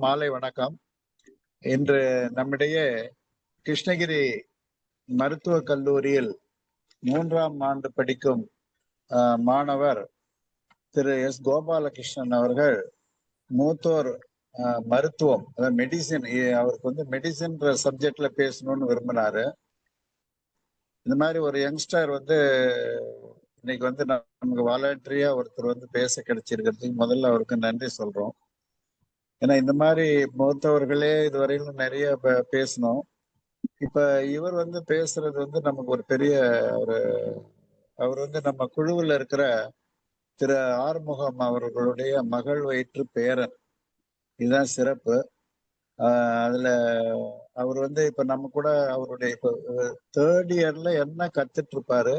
மாலை வணக்கம். இன்று நம்மிடையே கிருஷ்ணகிரி மருத்துவக் கல்லூரியில் 3ஆம் ஆண்டு படிக்கும் மாணவர் திரு எஸ் கோபாலகிருஷ்ணன் அவர்கள் மூத்தோர் மருத்துவம், அதாவது மெடிசின், அவருக்கு மெடிசின்ற சப்ஜெக்ட்ல பேசணும்னு விரும்பினாரு. இந்த மாதிரி ஒரு யங்ஸ்டர் இன்னைக்கு நமக்கு வாலண்டரியா ஒருத்தர் பேச கிடைச்சிருக்கிறதுக்கு முதல்ல அவருக்கு நன்றி சொல்றோம். ஏன்னா இந்த மாதிரி மூத்தவர்களே இதுவரையிலும் நிறைய பேசணும். இப்ப இவர் பேசுறது நமக்கு ஒரு பெரிய ஒரு அவர் நம்ம குழுவில் இருக்கிற திரு ஆறுமுகம் அவர்களுடைய மகள் வயிற்று பேரன். இதுதான் சிறப்பு. அதுல அவர் இப்ப நம்ம கூட அவருடைய இப்ப 3rd இயர்ல என்ன கத்துட்டு இருப்பாரு,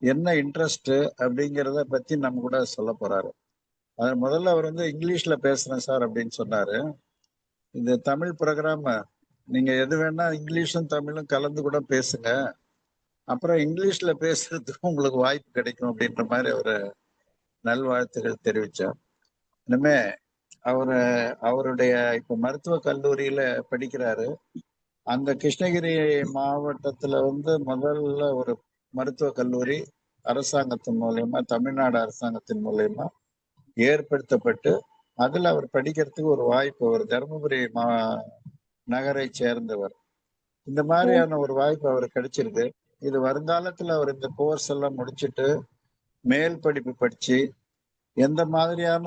என்ன இன்ட்ரெஸ்ட் அப்படிங்கிறத பத்தி நம்ம கூட சொல்ல போறாரு. அது முதல்ல அவர் இங்கிலீஷ்ல பேசுறேன் சார் அப்படின்னு சொன்னாரு. இந்த தமிழ் ப்ரோக்ராம் நீங்க எது வேணா இங்கிலீஷும் தமிழும் கலந்து கூட பேசுங்க, அப்புறம் இங்கிலீஷ்ல பேசுறதுக்கு உங்களுக்கு வாய்ப்பு கிடைக்கும் அப்படின்ற மாதிரி அவரு நல்வாழ்த்துகள் தெரிவிச்சார். இனிமே அவருடைய இப்ப மருத்துவ கல்லூரியில படிக்கிறாரு. அந்த கிருஷ்ணகிரி மாவட்டத்துல முதல்ல ஒரு மருத்துவ கல்லூரி அரசாங்கத்தின் மூலயமா, தமிழ்நாடு அரசாங்கத்தின் மூலயமா ஏற்படுத்தப்பட்டு அதுல அவர் படிக்கிறதுக்கு ஒரு வாய்ப்பு, ஒரு தருமபுரி நகரை சேர்ந்தவர், இந்த மாதிரியான ஒரு வாய்ப்பு அவருக்கு கிடைச்சிருக்கு. இது வருங்காலத்துல அவர் இந்த கோர்ஸ் எல்லாம் முடிச்சுட்டு மேல் படிப்பு படிச்சு எந்த மாதிரியான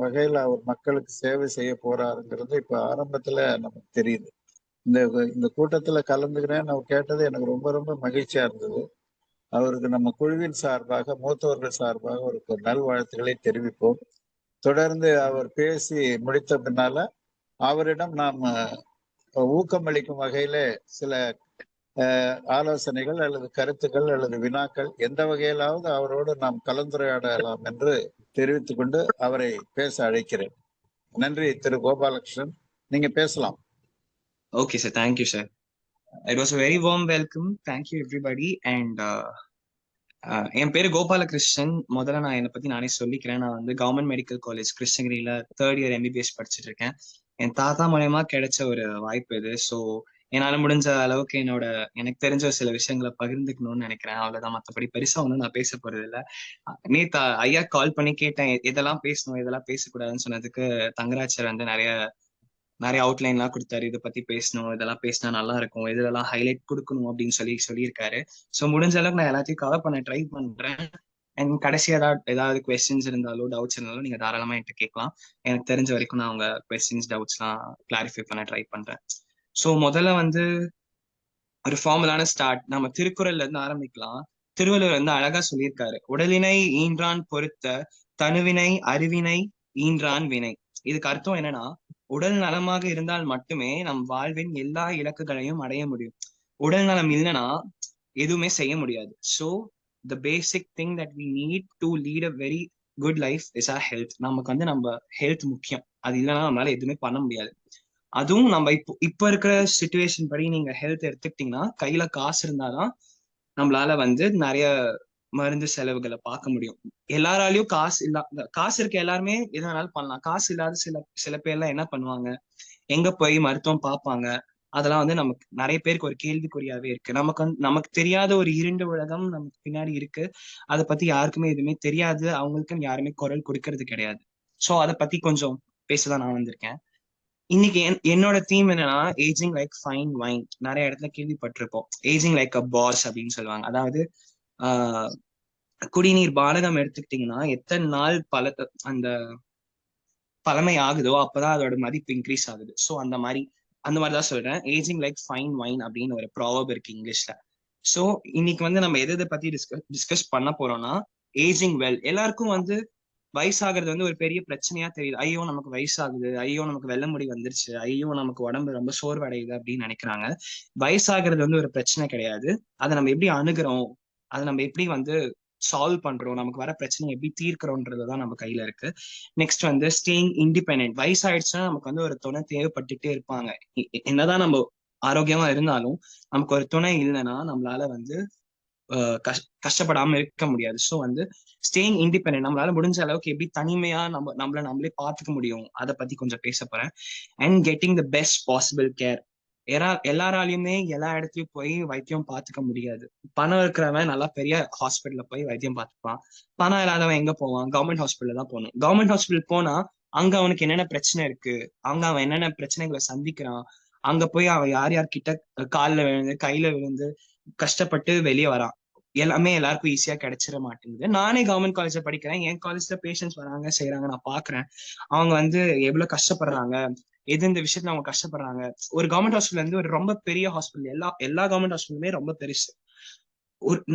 வகையில அவர் மக்களுக்கு சேவை செய்ய போறாருங்கிறது இப்ப ஆரம்பத்துல நமக்கு தெரியுது. இந்த கூட்டத்துல கலந்துக்கிறேன் அவர் கேட்டது எனக்கு ரொம்ப ரொம்ப மகிழ்ச்சியா இருந்தது. அவருக்கு நம்ம குழுவின் சார்பாக, மூத்தவர்கள் சார்பாக அவருக்கு நல்வாழ்த்துக்களை தெரிவிப்போம். தொடர்ந்து அவர் பேசி முடித்த பின்னால அவரிடம் நாம் ஊக்கமளிக்கும் வகையில சில ஆலோசனைகள் அல்லது கருத்துக்கள் அல்லது வினாக்கள் எந்த வகையிலாவது அவரோடு நாம் கலந்துரையாடலாம் என்று தெரிவித்துக் கொண்டு அவரை பேச அழைக்கிறேன். நன்றி திரு கோபாலகிருஷ்ணன், நீங்க பேசலாம். Okay sir, thank you sir. It was a very warm welcome. Thank you everybody. And என் பேரு கோபாலகிருஷ்ணன். முதல்ல நான் என்னை பத்தி நானே சொல்லிக்கிறேன். நான் கவர்மெண்ட் மெடிக்கல் காலேஜ் கிருஷ்ணகிரியில 3rd இயர் MBBS படிச்சுட்டு இருக்கேன். என் தாத்தா மூலயமா கிடைச்ச ஒரு வாய்ப்பு இது. ஸோ என்னால முடிஞ்ச அளவுக்கு எனக்கு தெரிஞ்ச சில விஷயங்களை பகிர்ந்துக்கணும்னு நினைக்கிறேன். அவ்வளவுதான். மற்றபடி பெருசா ஒன்றும் நான் பேச போறது இல்லை. நேத்து ஐயா கால் பண்ணி கேட்டேன் இதெல்லாம் பேசணும் இதெல்லாம் பேசக்கூடாதுன்னு சொன்னதுக்கு தங்கராஜர் நிறைய அவுட்லைன் எல்லாம் கொடுத்தாரு. இதை பத்தி பேசணும், இதெல்லாம் பேசினா நல்லா இருக்கும், இதெல்லாம் ஹைலைட் கொடுக்கணும் அப்படின்னு சொல்லியிருக்காரு. ஸோ முடிஞ்ச அளவுக்கு நான் எல்லாத்தையும் கவர் பண்ண ட்ரை பண்றேன். அண்ட் கடைசி ஏதாவது கொஸ்டின்ஸ் இருந்தாலோ டவுட்ஸ் இருந்தாலும் நீங்க தாராளமா என்கிட்ட கேட்கலாம். எனக்கு தெரிஞ்ச வரைக்கும் நான் உங்க கொஸ்டின்ஸ் டவுட்ஸ் எல்லாம் கிளாரிஃபை பண்ண ட்ரை பண்றேன். ஸோ முதல்ல ஒரு ஃபார்முலான ஸ்டார்ட் நம்ம திருக்குறள்ல இருந்து ஆரம்பிக்கலாம். திருவள்ளுவர் அழகா சொல்லியிருக்காரு, உடலினை ஈன்றான் பொறுத்த தனுவினை அறிவினை ஈன்றான் வினை. இதுக்கு அர்த்தம் என்னன்னா, உடல் நலமாக இருந்தால் மட்டுமே நம் வாழ்வின் எல்லா இலக்குகளையும் அடைய முடியும். உடல் நலம் இல்லைன்னா எதுவுமே செய்ய முடியாது. So the basic thing that we need to lead a very good life is our health. நமக்கு நம்ம ஹெல்த் முக்கியம். அது இல்லைன்னா நம்மளால எதுவுமே பண்ண முடியாது. அதுவும் நம்ம இப்ப இருக்கிற சிச்சுவேஷன் படி நீங்க ஹெல்த் எடுத்துக்கிட்டீங்கன்னா, கையில காசு இருந்தாதான் நம்மளால நிறைய மருந்து செலவுகளை பார்க்க முடியும். எல்லாராலையும் காசு இருக்க எல்லாருமே எதனாலும் பண்ணலாம். காசு இல்லாத சில பேர்லாம் என்ன பண்ணுவாங்க, எங்க போய் மருத்துவம் பார்ப்பாங்க? அதெல்லாம் நமக்கு நிறைய பேருக்கு ஒரு கேள்விக்குறியாவே இருக்கு. நமக்கு தெரியாத ஒரு இருண்ட உலகம் நமக்கு பின்னாடி இருக்கு. அதை பத்தி யாருக்குமே எதுவுமே தெரியாது. அவங்களுக்குன்னு யாருமே குரல் கொடுக்கறது கிடையாது. சோ அதை பத்தி கொஞ்சம் பேசதான் நான் வந்திருக்கேன். இன்னைக்கு என்னோட தீம் என்னன்னா, ஏஜிங் லைக் ஃபைன் வைன். நிறைய இடத்துல கேள்விப்பட்டிருப்போம், ஏஜிங் லைக் அ பாஸ் அப்படின்னு சொல்லுவாங்க. அதாவது குடிநீர் பானகம் எடுத்துக்கிட்டீங்கன்னா எத்தனை நாள் அந்த பழமை ஆகுதோ அப்பதான் அதோட மதிப்பு இன்க்ரீஸ் ஆகுது. ஸோ அந்த மாதிரிதான் சொல்றேன். ஏஜிங் லைக் ஃபைன் வைன் அப்படின்னு ஒரு ப்ராவர்ப் இருக்கு இங்கிலீஷ்ல. ஸோ இன்னைக்கு நம்ம எதை பத்தி டிஸ்கஸ் பண்ண போறோம்னா, ஏஜிங் வெல். எல்லாருக்கும் வயசாகிறது ஒரு பெரிய பிரச்சனையா தெரியுது. ஐயோ நமக்கு வயசாகுது, ஐயோ நமக்கு வெள்ளை முடி வந்துருச்சு, ஐயோ நமக்கு உடம்பு ரொம்ப சோர்வடையுது அப்படின்னு நினைக்கிறாங்க. வயசாகிறது ஒரு பிரச்சனை கிடையாது. அதை நம்ம எப்படி அணுகிறோம், அதை நம்ம எப்படி சால்வ் பண்றோம், நமக்கு வர பிரச்சனை எப்படி தீர்க்கிறோன்றதுதான் நம்ம கையில இருக்கு. Next staying independent. வயசாயிடுச்சுன்னா நமக்கு ஒரு துணை தேவைப்பட்டுட்டே இருப்பாங்க. என்னதான் நம்ம ஆரோக்கியமா இருந்தாலும் நமக்கு ஒரு துணை இல்லைன்னா நம்மளால கஷ்டப்படாம இருக்க முடியாது. ஸோ வந்து ஸ்டேயிங் இண்டிபெண்டன்ட், நம்மளால முடிஞ்ச அளவுக்கு எப்படி தனிமையா நம்மளே பார்த்துக்க முடியும், அதை பத்தி கொஞ்சம் பேச போறேன். And getting the best possible care. எல்லாராலையுமே எல்லா இடத்துலயும் போய் வைத்தியம் பார்த்துக்க முடியாது. பணம் இருக்கிறவன் நல்லா பெரிய ஹாஸ்பிட்டல்ல போய் வைத்தியம் பார்த்துப்பான். பணம் இல்லாதவன் எங்க போவான்? கவர்மெண்ட் ஹாஸ்பிட்டல் தான் போகணும். கவர்மெண்ட் ஹாஸ்பிட்டல் போனா அங்க அவனுக்கு என்னென்ன பிரச்சனை இருக்கு, அங்க அவன் என்னென்ன பிரச்சனைகளை சந்திக்கிறான், அங்க போய் அவன் யார் யார்கிட்ட காலில் விழுந்து கையில விழுந்து கஷ்டப்பட்டு வெளியே வரான். எல்லாமே எல்லாருக்கும் ஈஸியா கிடைச்சிட மாட்டேங்குது. நானே கவர்மெண்ட் காலேஜ்ல படிக்கிறேன். என் காலேஜ்ல பேஷண்ட்ஸ் வராங்க செய்யறாங்க, நான் பாக்குறேன். அவங்க வந்து எவ்வளவு கஷ்டப்படுறாங்க, எது இந்த விஷயத்துல அவங்க கஷ்டப்படுறாங்க. ஒரு கவர்மெண்ட் ஹாஸ்பிட்டல் வந்து ஒரு ரொம்ப பெரிய ஹாஸ்பிட்டல். எல்லா கவர்மெண்ட் ஹாஸ்பிட்டலுமே ரொம்ப பெருசு.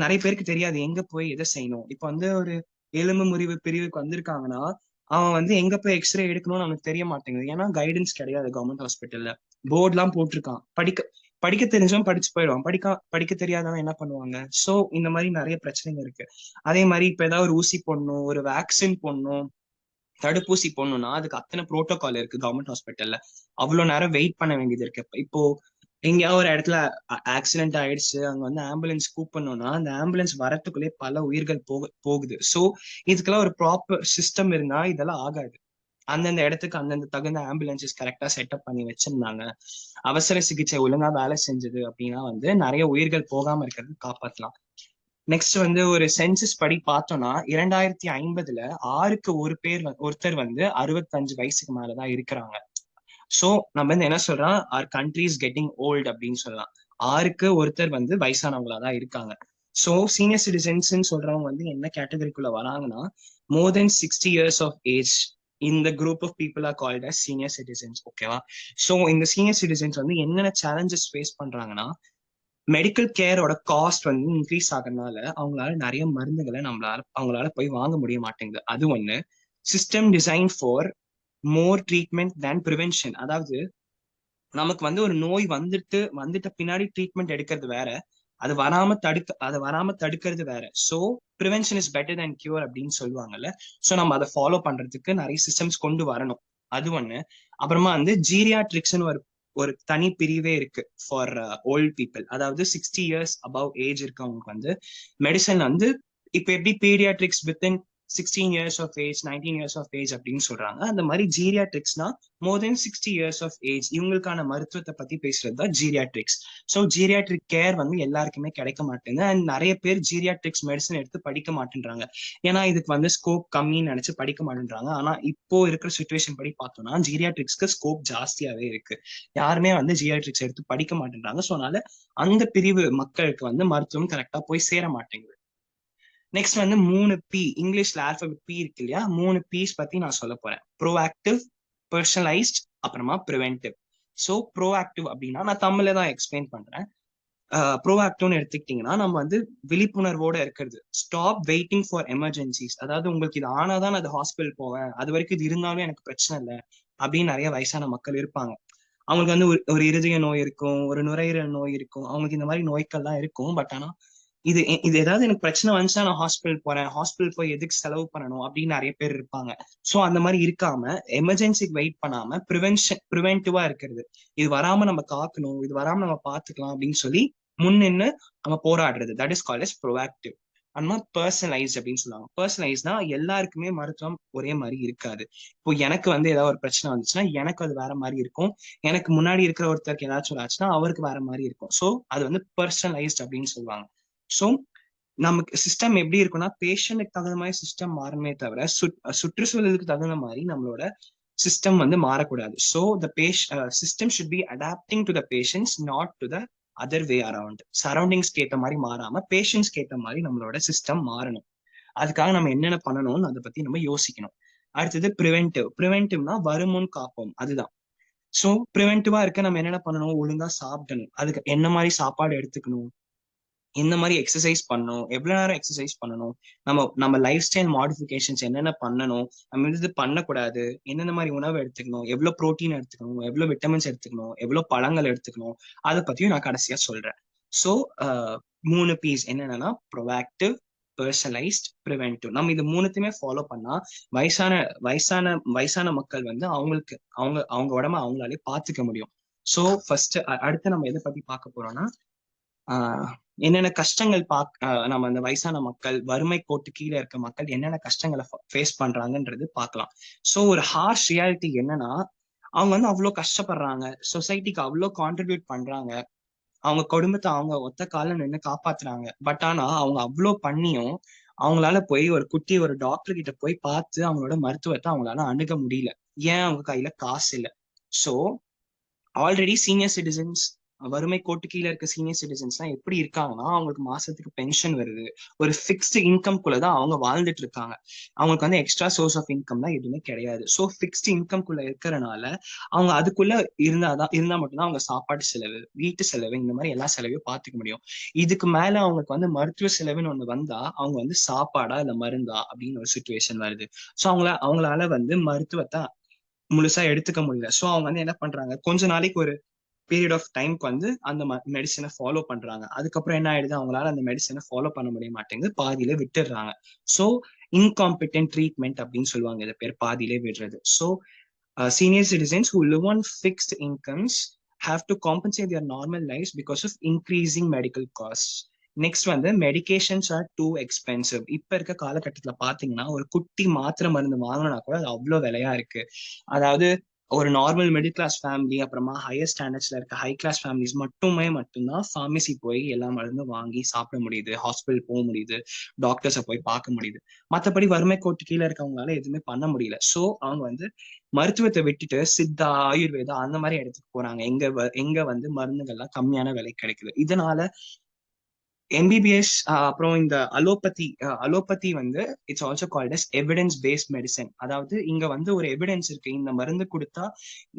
நிறைய பேருக்கு தெரியாது எங்க போய் எதை செய்யணும். இப்ப வந்து ஒரு எலும்பு முறிவு பிரிவுக்கு வந்திருக்காங்கன்னா அவன் வந்து எங்க போய் எக்ஸ்ரே எடுக்கணும்னு அவனுக்கு தெரிய மாட்டேங்குது. ஏன்னா கைடன்ஸ் கிடையாது. கவர்மெண்ட் ஹாஸ்பிட்டல்ல போர்ட் எல்லாம் போட்டிருக்கான். படிக்க தெரிஞ்சவன் படிச்சு போயிடுவான். படிக்க தெரியாதவன் என்ன பண்ணுவாங்க? சோ இந்த மாதிரி நிறைய பிரச்சனைகள் இருக்கு. அதே மாதிரி இப்ப ஏதாவது ஒரு ஊசி போடணும், ஒரு வேக்சின் போடணும், தடுப்பூசி போடணும்னா அதுக்கு அத்தனை புரோட்டோகால் இருக்கு கவர்மெண்ட் ஹாஸ்பிட்டல்ல. அவ்வளவு நேரம் வெயிட் பண்ண வேண்டியது இருக்கு. இப்போ எங்கேயாவது ஒரு இடத்துல ஆக்சிடென்ட் ஆயிடுச்சு, அங்க வந்து ஆம்புலன்ஸ் கூப்பிடணும்னா அந்த ஆம்புலன்ஸ் வரத்துக்குள்ளே பல உயிர்கள் போகுது. சோ இதுக்கெல்லாம் ஒரு ப்ராப்பர் சிஸ்டம் இருந்தா இதெல்லாம் ஆகாது. அந்தந்த இடத்துக்கு அந்தந்த தகுந்த ஆம்புலன்சஸ் கரெக்டா செட்டப் பண்ணி வச்சிருந்தாங்க, அவசர சிகிச்சை ஒழுங்கா வேலை செஞ்சது அப்படின்னா வந்து நிறைய உயிர்கள் போகாம இருக்கிறது காப்பாற்றலாம். நெக்ஸ்ட் வந்து ஒரு சென்சஸ் படி பார்த்தோம்னா 2050 ஆறுக்கு ஒருத்தர் வந்து 65 வயசுக்கு மேலதான் இருக்கிறாங்க. சோ நம்ம வந்து என்ன சொல்றோம், our country is getting volt அப்படின்னு சொல்லலாம். ஆறுக்கு ஒருத்தர் வந்து வயசானவங்களா தான் இருக்காங்க. சோ சீனியர் சிட்டிசன்ஸ் சொல்றவங்க வந்து என்ன கேட்டகரிக்குள்ள வராங்கன்னா, more than 60 years of age. இந்த group of people are called as senior citizens. ஓகேவா? சோ இந்த சீனியர் சிட்டிசன்ஸ் வந்து என்னென்ன சேலஞ்சஸ் ஃபேஸ் பண்றாங்கன்னா, மெடிக்கல் கேரோட காஸ்ட் வந்து இன்க்ரீஸ் ஆகிறதுனால அவங்களால நிறைய மருந்துகளை அவங்களால போய் வாங்க முடிய மாட்டேங்குது. அது ஒண்ணு. System design for more treatment than prevention. அதாவது நமக்கு வந்து ஒரு நோய் வந்துட்ட பின்னாடி ட்ரீட்மெண்ட் எடுக்கிறது வேற, அது வராம தடுக்கிறது வேற. So prevention is better than cure அப்படின்னு சொல்லுவாங்கல்ல. சோ நம்ம அதை ஃபாலோ பண்றதுக்கு நிறைய சிஸ்டம்ஸ் கொண்டு வரணும். அது ஒண்ணு. அப்புறமா வந்து ஜீரியாட்ரிக்ஸ்னு ஒரு தனி பிரிவே இருக்கு ஃபார் ஓல்ட் பீப்புள். அதாவது 60 years above ஏஜ் இருக்கவங்களுக்கு வந்து மெடிசன் வந்து இப்ப எப்படி Pediatrics within 16 years of age, 19 years of age அப்படின்னு சொல்றாங்க. அந்த மாதிரி ஜீரியாட்ரிக்ஸ்னா மோர் தென் 60 years of age இவங்களுக்கான மருத்துவத்தை பத்தி பேசுறது தான் ஜீரியாட்ரிக்ஸ். ஸோ ஜீரியாட்ரிக் கேர் வந்து எல்லாருக்குமே கிடைக்க மாட்டேங்குது. அண்ட் நிறைய பேர் ஜீரியாட்ரிக்ஸ் மெடிசன் எடுத்து படிக்க மாட்டேன்றாங்க. ஏன்னா இதுக்கு வந்து ஸ்கோப் கம்மின்னு நினைச்சு படிக்க மாட்டேன்றாங்க. ஆனா இப்போ இருக்கிற சுச்சுவேஷன் படி பார்த்தோம்னா ஜீரியாட்ரிக்ஸ்க்கு ஸ்கோப் ஜாஸ்தியாவே இருக்கு. யாருமே வந்து ஜீரியாட்ரிக்ஸ் எடுத்து படிக்க மாட்டேன்றாங்க. ஸோ அதனால அந்த பிரிவு மக்களுக்கு வந்து மருத்துவம் கரெக்டா போய் சேர மாட்டேங்குது. நெக்ஸ்ட் வந்து 3 P, இங்கிலீஷ்ல ஆல்பபெட் P இருக்கு இல்லையா? 3 P's பத்தி நான் சொல்ல போறேன். ப்ரோஆக்டிவ், பர்சனலைஸ்ட், அப்புறமா ப்ரிவென்டிவ். ஸோ ப்ரோஆக்டிவ் அப்படின்னா நான் தமிழ்ல தான் எக்ஸ்பிளைன் பண்றேன். ப்ரோஆக்டிவ்னு எடுத்துக்கிட்டீங்கன்னா நம்ம வந்து விழிப்புணர்வோட இருக்கிறது. Stop waiting for emergencies. அதாவது உங்களுக்கு இது ஆனாதான் நான் அது ஹாஸ்பிட்டல் போவேன், அது வரைக்கும் இது இருந்தாலும் எனக்கு பிரச்சனை இல்லை அப்படின்னு நிறைய வயசான மக்கள் இருப்பாங்க. அவங்களுக்கு வந்து ஒரு இருதய நோய் இருக்கும், ஒரு நுரையீரல் நோய் இருக்கும், அவங்களுக்கு இந்த மாதிரி நோய்கள்லாம் இருக்கும். பட் ஆனா இது ஏதாவது எனக்கு பிரச்சனை வந்துச்சா நான் ஹாஸ்பிட்டல் போறேன், ஹாஸ்பிட்டல் போய் எதுக்கு செலவு பண்ணணும் அப்படின்னு நிறைய பேர் இருப்பாங்க. சோ அந்த மாதிரி இருக்காம எமர்ஜென்சிக்கு வெயிட் பண்ணாம ப்ரிவென்டிவா இருக்கிறது. இது வராம நம்ம காக்கணும், இது வராம நம்ம பாத்துக்கலாம் அப்படின்னு சொல்லி முன்னின்னு நம்ம போராடுறது. That is called as proactive. ஆனா பர்சனலைஸ் அப்படின்னு சொல்லுவாங்க. பர்சனலைஸ்னா எல்லாருக்குமே மருத்துவம் ஒரே மாதிரி இருக்காது. இப்போ எனக்கு வந்து ஏதாவது ஒரு பிரச்சனை வந்துச்சுன்னா எனக்கு அது வேற மாதிரி இருக்கும். எனக்கு முன்னாடி இருக்கிற ஒருத்தருக்கு ஏதாச்சும் ஆச்சுன்னா அவருக்கு வேற மாதிரி இருக்கும். சோ அது வந்து பர்சனலைஸ்ட் அப்படின்னு சொல்லுவாங்க. சோ நமக்கு சிஸ்டம் எப்படி இருக்கும்னா பேஷண்ட்டுக்கு தகுந்த மாதிரி சிஸ்டம் மாறணுமே தவிர சுற்றுச்சூழலுக்கு தகுந்த மாதிரி நம்மளோட சிஸ்டம் வந்து மாறக்கூடாது. So the system should be adapting to the patients, not to the other way around. சரௌண்டிங்ஸ்க்கு ஏற்ற மாதிரி மாறாம பேஷண்ட்ஸ்க்கு ஏற்ற மாதிரி நம்மளோட சிஸ்டம் மாறணும். அதுக்காக நம்ம என்னென்ன பண்ணணும்னு அதை பத்தி நம்ம யோசிக்கணும். அடுத்தது ப்ரிவென்டிவ்னா வருமுன் காப்போம். அதுதான். ஸோ ப்ரிவென்டிவா இருக்க நம்ம என்னென்ன பண்ணணும்? ஒழுங்கா சாப்பிடணும். அதுக்கு என்ன மாதிரி சாப்பாடு எடுத்துக்கணும், இந்த மாதிரி எக்ஸசைஸ் பண்ணணும், எவ்வளவு நேரம் எக்ஸசைஸ் பண்ணணும், நம்ம லைஃப் ஸ்டைல் மாடிஃபிகேஷன்ஸ் என்னென்ன பண்ணணும், நம்ம இது பண்ணக்கூடாது, என்னென்ன மாதிரி உணவு எடுத்துக்கணும், எவ்வளவு புரோட்டீன் எடுத்துக்கணும், எவ்வளவு விட்டமின்ஸ் எடுத்துக்கணும், எவ்வளவு பழங்கள் எடுத்துக்கணும், அதை பத்தியும் நான் கடைசியா சொல்றேன். ஸோ 3 P's என்னென்னா ப்ரோஆக்டிவ், பர்சனலைஸ்ட், ப்ரிவென்டிவ். நம்ம இது மூணுத்தையுமே ஃபாலோ பண்ணா வயசான மக்கள் வந்து அவங்க உடம்ப அவங்களாலே பாத்துக்க முடியும். ஸோ ஃபர்ஸ்ட் அடுத்து நம்ம எதை பத்தி பார்க்க போறோம்னா என்னென்ன கஷ்டங்கள் நம்ம அந்த வயசான மக்கள், வறுமை கோட்டு கீழே இருக்க மக்கள் என்னென்ன கஷ்டங்களை ஃபேஸ் பண்றாங்கன்றது பார்க்கலாம். ஸோ ஒரு ஹார்ஷ் ரியாலிட்டி என்னன்னா, அவங்க வந்து அவ்வளோ கஷ்டப்படுறாங்க, சொசைட்டிக்கு அவ்வளோ கான்ட்ரிபியூட் பண்றாங்க, அவங்க குடும்பத்தை அவங்க ஒத்த கால நின்று காப்பாத்துறாங்க. பட் ஆனா அவங்க அவ்வளோ பண்ணியும் அவங்களால போய் ஒரு டாக்டர் கிட்ட போய் பார்த்து அவங்களோட மருத்துவத்தை அவங்களால அணுக முடியல. ஏன்? அவங்க கையில காசு இல்லை. ஸோ ஆல்ரெடி சீனியர் சிட்டிசன்ஸ், வறுமை கோட்டு கீழே இருக்க சீனியர் சிட்டிசன்ஸ் எல்லாம் எப்படி இருக்காங்கன்னா, அவங்களுக்கு மாசத்துக்கு பென்ஷன் வருது, ஒரு ஃபிக்ஸ்டு இன்கம் குள்ளதான் அவங்க வாழ்ந்துட்டு இருக்காங்க. அவங்களுக்கு வந்து எக்ஸ்ட்ரா சோர்ஸ் ஆஃப் இன்கம்லாம் எதுவுமே கிடையாது. ஸோ ஃபிக்ஸ்டு இன்கம் குள்ள இருக்கிறனால அவங்க அதுக்குள்ள இருந்தா மட்டும்தான் அவங்க சாப்பாட்டு செலவு, வீட்டு செலவு, இந்த மாதிரி எல்லா செலவையும் பார்த்துக்க முடியும். இதுக்கு மேல அவங்களுக்கு வந்து மருத்துவ செலவுன்னு ஒண்ணு வந்தா அவங்க வந்து சாப்பாடா இல்ல மருந்தா அப்படின்னு ஒரு சுச்சுவேஷன் வருது. ஸோ அவங்களால வந்து மருத்துவத்தை முழுசா எடுத்துக்க முடியல. ஸோ அவங்க வந்து என்ன பண்றாங்க, கொஞ்ச நாளைக்கு ஒரு பீரியட் ஆஃப் டைம்க்கு வந்து அந்த மெடிசனை ஃபாலோ பண்றாங்க. அதுக்கப்புறம் என்ன ஆயிடுது, அவங்களால அந்த மெடிசனை ஃபாலோ பண்ண முடிய மாட்டேங்குது, பாதியில விட்டுடுறாங்க. ஸோ இன்காம்பிட்டன்ட் ட்ரீட்மெண்ட் அப்படின்னு சொல்லுவாங்க, இதை பேர் பாதியிலே விடுறது. So senior citizens who live on fixed incomes have to compensate their normal lives because of increasing medical costs. Next வந்து மெடிகேஷன்ஸ் ஆர் டூ எக்ஸ்பென்சிவ். இப்ப இருக்க காலகட்டத்துல பாத்தீங்கன்னா ஒரு குட்டி மாத்திரை மருந்து வாங்கினா கூட அது அவ்வளவு விலையா இருக்கு. அதாவது ஒரு நார்மல் மிடில் கிளாஸ் ஃபேமிலி, அப்புறமா ஹையர் ஸ்டாண்டர்ட்ஸ்ல இருக்க ஹை கிளாஸ் ஃபேமிலிஸ் மட்டும்தான் ஃபார்மசி போய் எல்லா மருந்தும் வாங்கி சாப்பிட முடியுது, ஹாஸ்பிட்டல் போக முடியுது, டாக்டர்ஸை போய் பார்க்க முடியுது. மற்றபடி வறுமை கோட்டு கீழே இருக்கவங்களால எதுவுமே பண்ண முடியல. ஸோ அவங்க வந்து மருத்துவத்தை விட்டுட்டு சித்தா, ஆயுர்வேதா அந்த மாதிரி இடத்துக்கு போறாங்க, எங்க வந்து மருந்துகள்லாம் கம்மியான விலை கிடைக்குது. இதனால எம்பிபிஎஸ் அப்புறம் இந்த அலோபதி வந்து it's also called as evidence based medicine. அதாவது இங்க வந்து ஒரு எவிடன்ஸ் இருக்கு, இந்த மருந்து கொடுத்தா